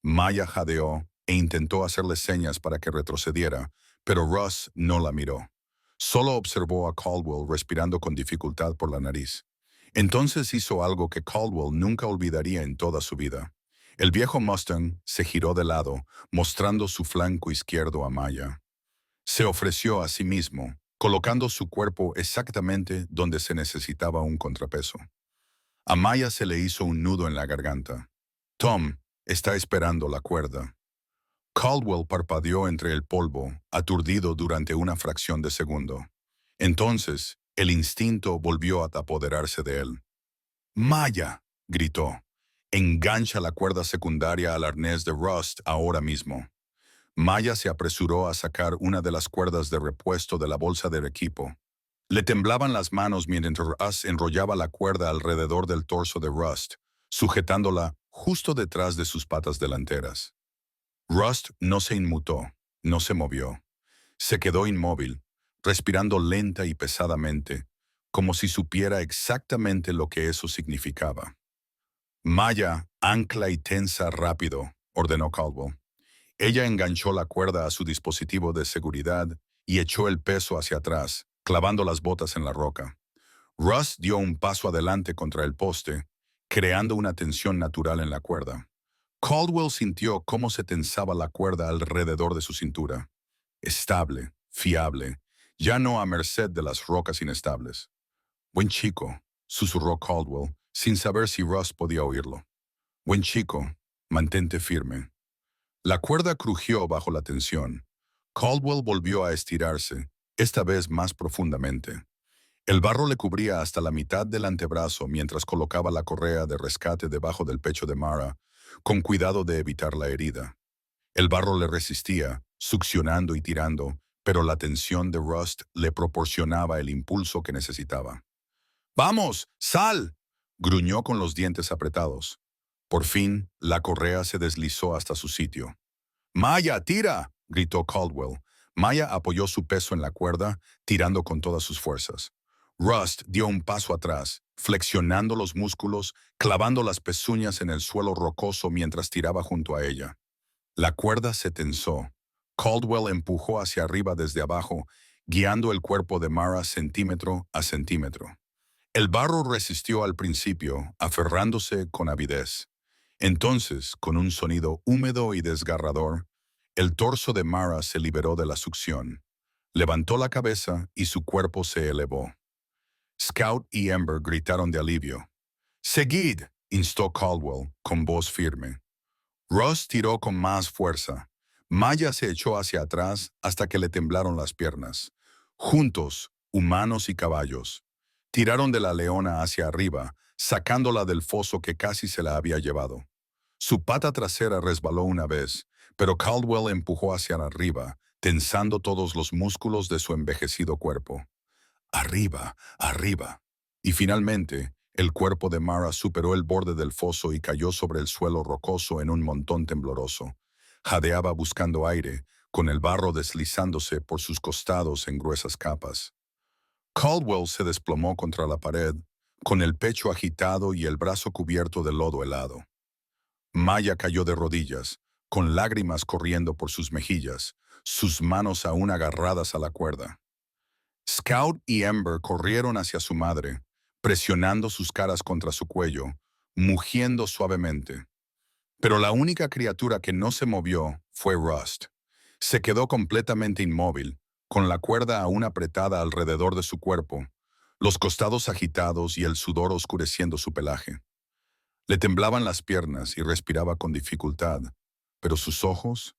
Maya jadeó e intentó hacerle señas para que retrocediera, pero Russ no la miró. Solo observó a Caldwell respirando con dificultad por la nariz. Entonces hizo algo que Caldwell nunca olvidaría en toda su vida. El viejo Mustang se giró de lado, mostrando su flanco izquierdo a Maya. Se ofreció a sí mismo, colocando su cuerpo exactamente donde se necesitaba un contrapeso. A Maya se le hizo un nudo en la garganta. Tom está esperando la cuerda. Caldwell parpadeó entre el polvo, aturdido durante una fracción de segundo. Entonces, el instinto volvió a apoderarse de él. «Maya», gritó, «engancha la cuerda secundaria al arnés de Rust ahora mismo». Maya se apresuró a sacar una de las cuerdas de repuesto de la bolsa del equipo. Le temblaban las manos mientras Rust enrollaba la cuerda alrededor del torso de Rust, sujetándola justo detrás de sus patas delanteras. Rust no se inmutó, no se movió. Se quedó inmóvil, respirando lenta y pesadamente, como si supiera exactamente lo que eso significaba. «Maya, ancla y tensa rápido», ordenó Caldwell. Ella enganchó la cuerda a su dispositivo de seguridad y echó el peso hacia atrás, clavando las botas en la roca. Russ dio un paso adelante contra el poste, creando una tensión natural en la cuerda. Caldwell sintió cómo se tensaba la cuerda alrededor de su cintura. Estable, fiable, ya no a merced de las rocas inestables. «Buen chico», susurró Caldwell, sin saber si Russ podía oírlo. «Buen chico, mantente firme». La cuerda crujió bajo la tensión. Caldwell volvió a estirarse, esta vez más profundamente. El barro le cubría hasta la mitad del antebrazo mientras colocaba la correa de rescate debajo del pecho de Mara, con cuidado de evitar la herida. El barro le resistía, succionando y tirando, pero la tensión de Rust le proporcionaba el impulso que necesitaba. «¡Vamos, sal!», gruñó con los dientes apretados. Por fin, la correa se deslizó hasta su sitio. «¡Maya, tira!», gritó Caldwell. Maya apoyó su peso en la cuerda, tirando con todas sus fuerzas. Rust dio un paso atrás, flexionando los músculos, clavando las pezuñas en el suelo rocoso mientras tiraba junto a ella. La cuerda se tensó. Caldwell empujó hacia arriba desde abajo, guiando el cuerpo de Mara centímetro a centímetro. El barro resistió al principio, aferrándose con avidez. Entonces, con un sonido húmedo y desgarrador, el torso de Mara se liberó de la succión. Levantó la cabeza y su cuerpo se elevó. Scout y Ember gritaron de alivio. «¡Seguid!», instó Caldwell, con voz firme. Russ tiró con más fuerza. Maya se echó hacia atrás hasta que le temblaron las piernas. Juntos, humanos y caballos, tiraron de la leona hacia arriba, sacándola del foso que casi se la había llevado. Su pata trasera resbaló una vez, pero Caldwell empujó hacia arriba, tensando todos los músculos de su envejecido cuerpo. Arriba, arriba. Y finalmente, El cuerpo de Mara superó el borde del foso y cayó sobre el suelo rocoso en un montón tembloroso. Jadeaba buscando aire, con el barro deslizándose por sus costados en gruesas capas. Caldwell se desplomó contra la pared, con el pecho agitado y el brazo cubierto de lodo helado. Maya cayó de rodillas, con lágrimas corriendo por sus mejillas, sus manos aún agarradas a la cuerda. Scout y Ember corrieron hacia su madre, presionando sus caras contra su cuello, mugiendo suavemente. Pero la única criatura que no se movió fue Rust. Se quedó completamente inmóvil, con la cuerda aún apretada alrededor de su cuerpo, los costados agitados y el sudor oscureciendo su pelaje. Le temblaban las piernas y respiraba con dificultad, pero sus ojos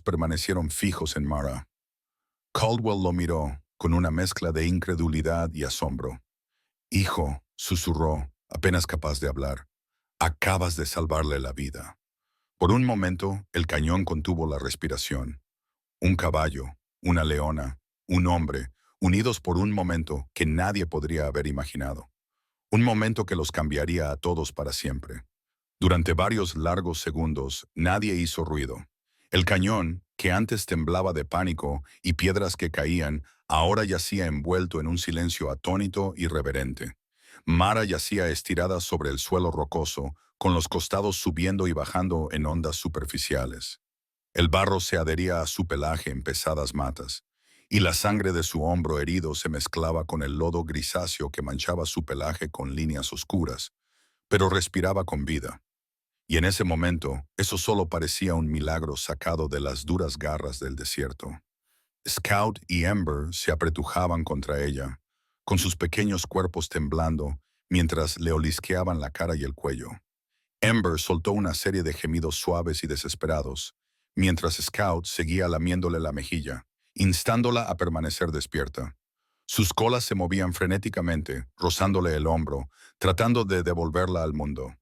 permanecieron fijos en Mara. Caldwell lo miró, con una mezcla de incredulidad y asombro. «Hijo», susurró, apenas capaz de hablar, «acabas de salvarle la vida». Por un momento, el cañón contuvo la respiración. Un caballo, una leona, un hombre, unidos por un momento que nadie podría haber imaginado. Un momento que los cambiaría a todos para siempre. Durante varios largos segundos, nadie hizo ruido. El cañón, que antes temblaba de pánico y piedras que caían, ahora yacía envuelto en un silencio atónito y reverente. Mara yacía estirada sobre el suelo rocoso, con los costados subiendo y bajando en ondas superficiales. El barro se adhería a su pelaje en pesadas matas, y la sangre de su hombro herido se mezclaba con el lodo grisáceo que manchaba su pelaje con líneas oscuras, pero respiraba con vida. Y en ese momento, eso solo parecía un milagro sacado de las duras garras del desierto. Scout y Ember se apretujaban contra ella, con sus pequeños cuerpos temblando, mientras le olisqueaban la cara y el cuello. Ember soltó una serie de gemidos suaves y desesperados, mientras Scout seguía lamiéndole la mejilla, instándola a permanecer despierta. Sus colas se movían frenéticamente, rozándole el hombro, tratando de devolverla al mundo.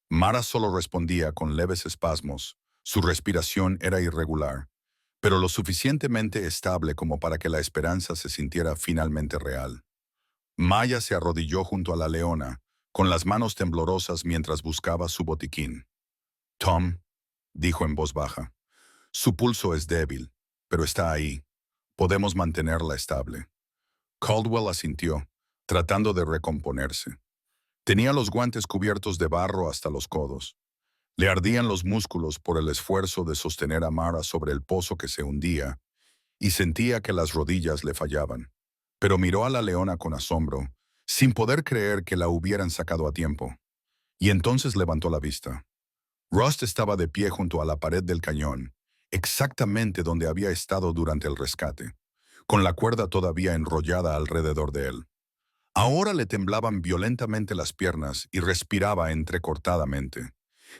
Mara solo respondía con leves espasmos. Su respiración era irregular, pero lo suficientemente estable como para que la esperanza se sintiera finalmente real. Maya se arrodilló junto a la leona, con las manos temblorosas mientras buscaba su botiquín. «Tom», dijo en voz baja, «su pulso es débil, pero está ahí. Podemos mantenerla estable». Caldwell asintió, tratando de recomponerse. Tenía los guantes cubiertos de barro hasta los codos. Le ardían los músculos por el esfuerzo de sostener a Mara sobre el pozo que se hundía, y sentía que las rodillas le fallaban. Pero miró a la leona con asombro, sin poder creer que la hubieran sacado a tiempo. Y entonces levantó la vista. Rust estaba de pie junto a la pared del cañón, exactamente donde había estado durante el rescate, con la cuerda todavía enrollada alrededor de él. Ahora le temblaban violentamente las piernas y respiraba entrecortadamente.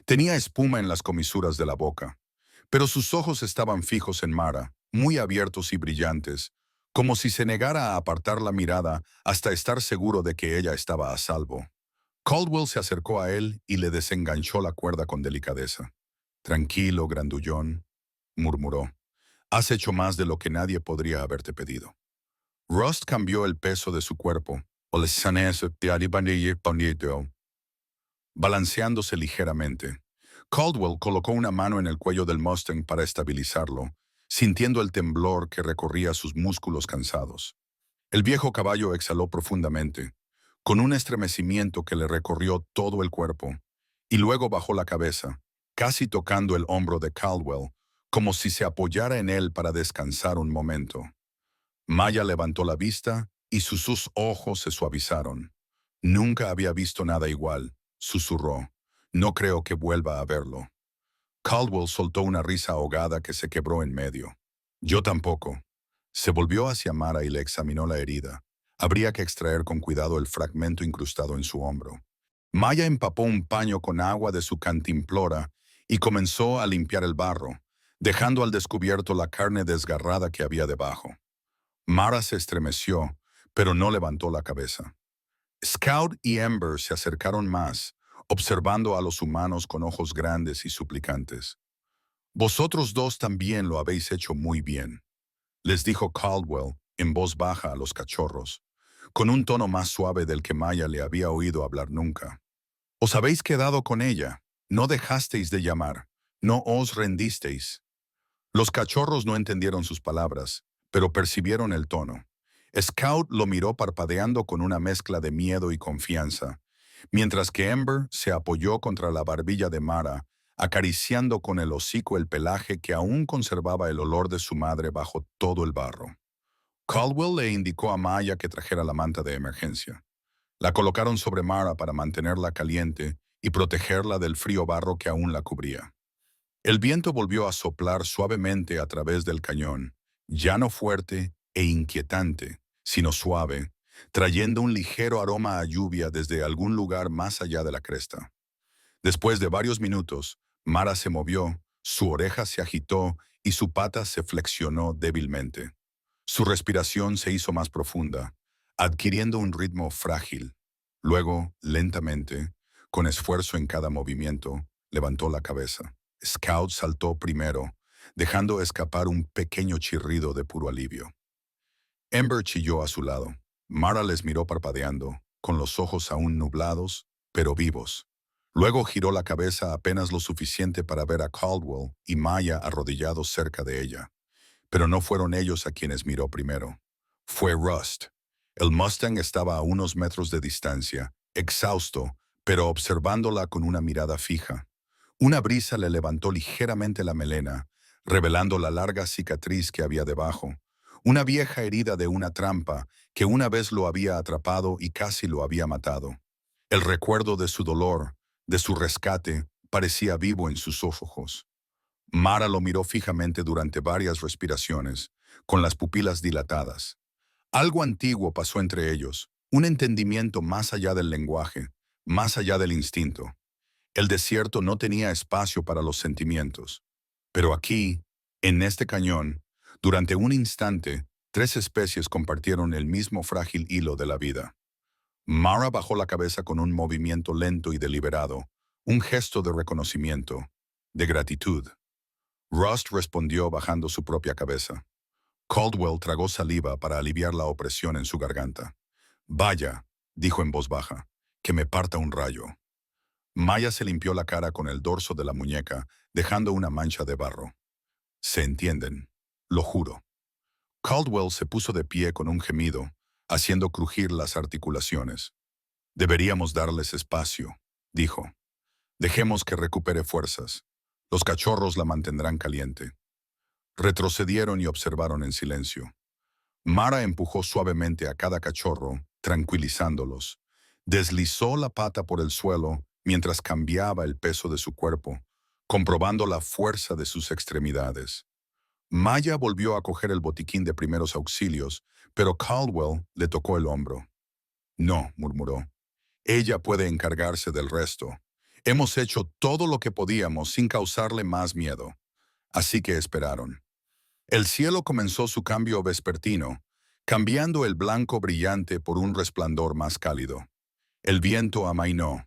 Tenía espuma en las comisuras de la boca, pero sus ojos estaban fijos en Mara, muy abiertos y brillantes, como si se negara a apartar la mirada hasta estar seguro de que ella estaba a salvo. Caldwell se acercó a él y le desenganchó la cuerda con delicadeza. «Tranquilo, grandullón», murmuró. «Has hecho más de lo que nadie podría haberte pedido». Rust cambió el peso de su cuerpo, balanceándose ligeramente. Caldwell colocó una mano en el cuello del Mustang para estabilizarlo, sintiendo el temblor que recorría sus músculos cansados. El viejo caballo exhaló profundamente, con un estremecimiento que le recorrió todo el cuerpo, y luego bajó la cabeza, casi tocando el hombro de Caldwell, como si se apoyara en él para descansar un momento. Maya levantó la vista y sus ojos se suavizaron. «Nunca había visto nada igual», susurró. «No creo que vuelva a verlo». Caldwell soltó una risa ahogada que se quebró en medio. «Yo tampoco». Se volvió hacia Mara y le examinó la herida. Habría que extraer con cuidado el fragmento incrustado en su hombro. Maya empapó un paño con agua de su cantimplora y comenzó a limpiar el barro, dejando al descubierto la carne desgarrada que había debajo. Mara se estremeció, pero no levantó la cabeza. Scout y Ember se acercaron más, observando a los humanos con ojos grandes y suplicantes. «Vosotros dos también lo habéis hecho muy bien», les dijo Caldwell en voz baja a los cachorros. con un tono más suave del que Maya le había oído hablar nunca. Os habéis quedado con ella, no dejasteis de llamar, no os rendisteis. Los cachorros no entendieron sus palabras, pero percibieron el tono. Scout lo miró parpadeando con una mezcla de miedo y confianza, mientras que Ember se apoyó contra la barbilla de Mara, acariciando con el hocico el pelaje que aún conservaba el olor de su madre bajo todo el barro. Caldwell le indicó a Maya que trajera la manta de emergencia. La colocaron sobre Mara para mantenerla caliente y protegerla del frío barro que aún la cubría. El viento volvió a soplar suavemente a través del cañón, ya no fuerte e inquietante, sino suave, trayendo un ligero aroma a lluvia desde algún lugar más allá de la cresta. Después de varios minutos, Mara se movió, su oreja se agitó y su pata se flexionó débilmente. Su respiración se hizo más profunda, adquiriendo un ritmo frágil. Luego, lentamente, con esfuerzo en cada movimiento, levantó la cabeza. Scout saltó primero, dejando escapar un pequeño chirrido de puro alivio. Ember chilló a su lado. Mara les miró parpadeando, con los ojos aún nublados, pero vivos. Luego giró la cabeza apenas lo suficiente para ver a Caldwell y Maya arrodillados cerca de ella. Pero no fueron ellos a quienes miró primero. Fue Rust. El Mustang estaba a unos metros de distancia, exhausto, pero observándola con una mirada fija. Una brisa le levantó ligeramente la melena, revelando la larga cicatriz que había debajo. Una vieja herida de una trampa que una vez lo había atrapado y casi lo había matado. El recuerdo de su dolor, de su rescate, parecía vivo en sus ojos. Mara lo miró fijamente durante varias respiraciones, con las pupilas dilatadas. Algo antiguo pasó entre ellos, un entendimiento más allá del lenguaje, más allá del instinto. El desierto no tenía espacio para los sentimientos. Pero aquí, en este cañón, durante un instante, tres especies compartieron el mismo frágil hilo de la vida. Mara bajó la cabeza con un movimiento lento y deliberado, un gesto de reconocimiento, de gratitud. Rust respondió bajando su propia cabeza. Caldwell tragó saliva para aliviar la opresión en su garganta. Vaya, dijo en voz baja, que me parta un rayo. Maya se limpió la cara con el dorso de la muñeca, dejando una mancha de barro. Se entienden, lo juro. Caldwell se puso de pie con un gemido, haciendo crujir las articulaciones. Deberíamos darles espacio, dijo. Dejemos que recupere fuerzas. Los cachorros la mantendrán caliente. Retrocedieron y observaron en silencio. Mara empujó suavemente a cada cachorro, tranquilizándolos. Deslizó la pata por el suelo mientras cambiaba el peso de su cuerpo, comprobando la fuerza de sus extremidades. Maya volvió a coger el botiquín de primeros auxilios, pero Caldwell le tocó el hombro. No, murmuró. Ella puede encargarse del resto. Hemos hecho todo lo que podíamos sin causarle más miedo. Así que esperaron. El cielo comenzó su cambio vespertino, cambiando el blanco brillante por un resplandor más cálido. El viento amainó.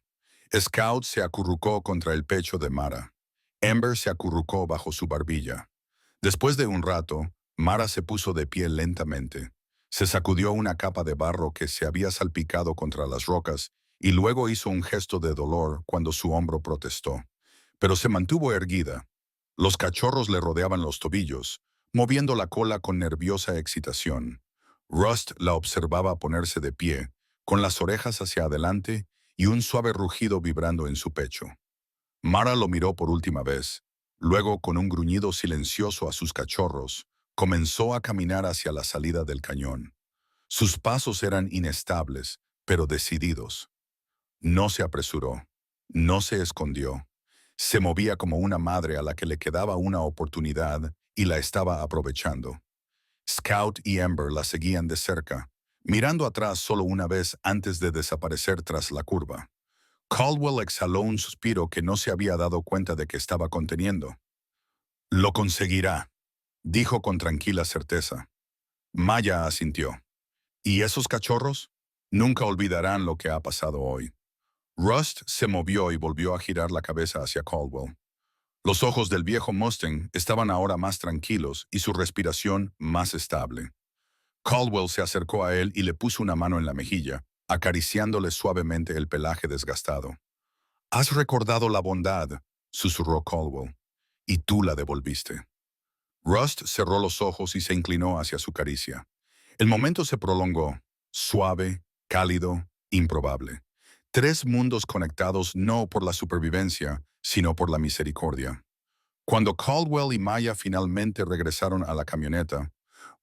Scout se acurrucó contra el pecho de Mara. Ember se acurrucó bajo su barbilla. Después de un rato, Mara se puso de pie lentamente. Se sacudió una capa de barro que se había salpicado contra las rocas y luego hizo un gesto de dolor cuando su hombro protestó. Pero se mantuvo erguida. Los cachorros le rodeaban los tobillos, moviendo la cola con nerviosa excitación. Rust la observaba ponerse de pie, con las orejas hacia adelante y un suave rugido vibrando en su pecho. Mara lo miró por última vez. Luego, con un gruñido silencioso a sus cachorros, comenzó a caminar hacia la salida del cañón. Sus pasos eran inestables, pero decididos. No se apresuró, no se escondió. Se movía como una madre a la que le quedaba una oportunidad y la estaba aprovechando. Scout y Ember la seguían de cerca, mirando atrás solo una vez antes de desaparecer tras la curva. Caldwell exhaló un suspiro que no se había dado cuenta de que estaba conteniendo. Lo conseguirá, dijo con tranquila certeza. Maya asintió. ¿Y esos cachorros? Nunca olvidarán lo que ha pasado hoy. Rust se movió y volvió a girar la cabeza hacia Caldwell. Los ojos del viejo Mustang estaban ahora más tranquilos y su respiración más estable. Caldwell se acercó a él y le puso una mano en la mejilla, acariciándole suavemente el pelaje desgastado. «Has recordado la bondad», susurró Caldwell, «y tú la devolviste». Rust cerró los ojos y se inclinó hacia su caricia. El momento se prolongó, suave, cálido, improbable. Tres mundos conectados no por la supervivencia, sino por la misericordia. Cuando Caldwell y Maya finalmente regresaron a la camioneta,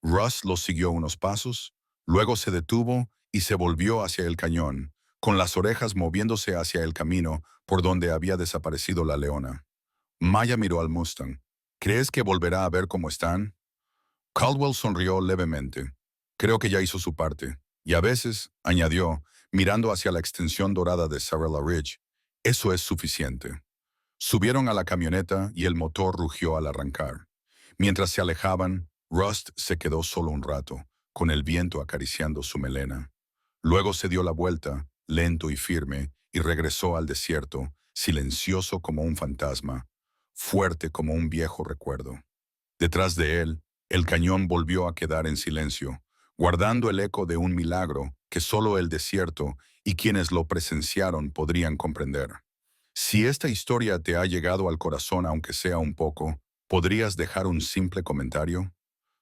Russ los siguió unos pasos, luego se detuvo y se volvió hacia el cañón, con las orejas moviéndose hacia el camino por donde había desaparecido la leona. Maya miró al Mustang. «¿Crees que volverá a ver cómo están?» Caldwell sonrió levemente. «Creo que ya hizo su parte. Y a veces», añadió, mirando hacia la extensión dorada de Sarella Ridge, «eso es suficiente». Subieron a la camioneta y el motor rugió al arrancar. Mientras se alejaban, Rust se quedó solo un rato, con el viento acariciando su melena. Luego se dio la vuelta, lento y firme, y regresó al desierto, silencioso como un fantasma, fuerte como un viejo recuerdo. Detrás de él, el cañón volvió a quedar en silencio, guardando el eco de un milagro que solo el desierto y quienes lo presenciaron podrían comprender. Si esta historia te ha llegado al corazón aunque sea un poco, ¿podrías dejar un simple comentario?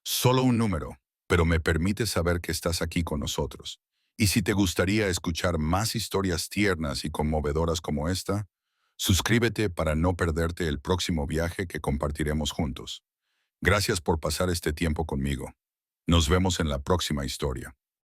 Solo un número, pero me permite saber que estás aquí con nosotros. Y si te gustaría escuchar más historias tiernas y conmovedoras como esta, suscríbete para no perderte el próximo viaje que compartiremos juntos. Gracias por pasar este tiempo conmigo. Nos vemos en la próxima historia.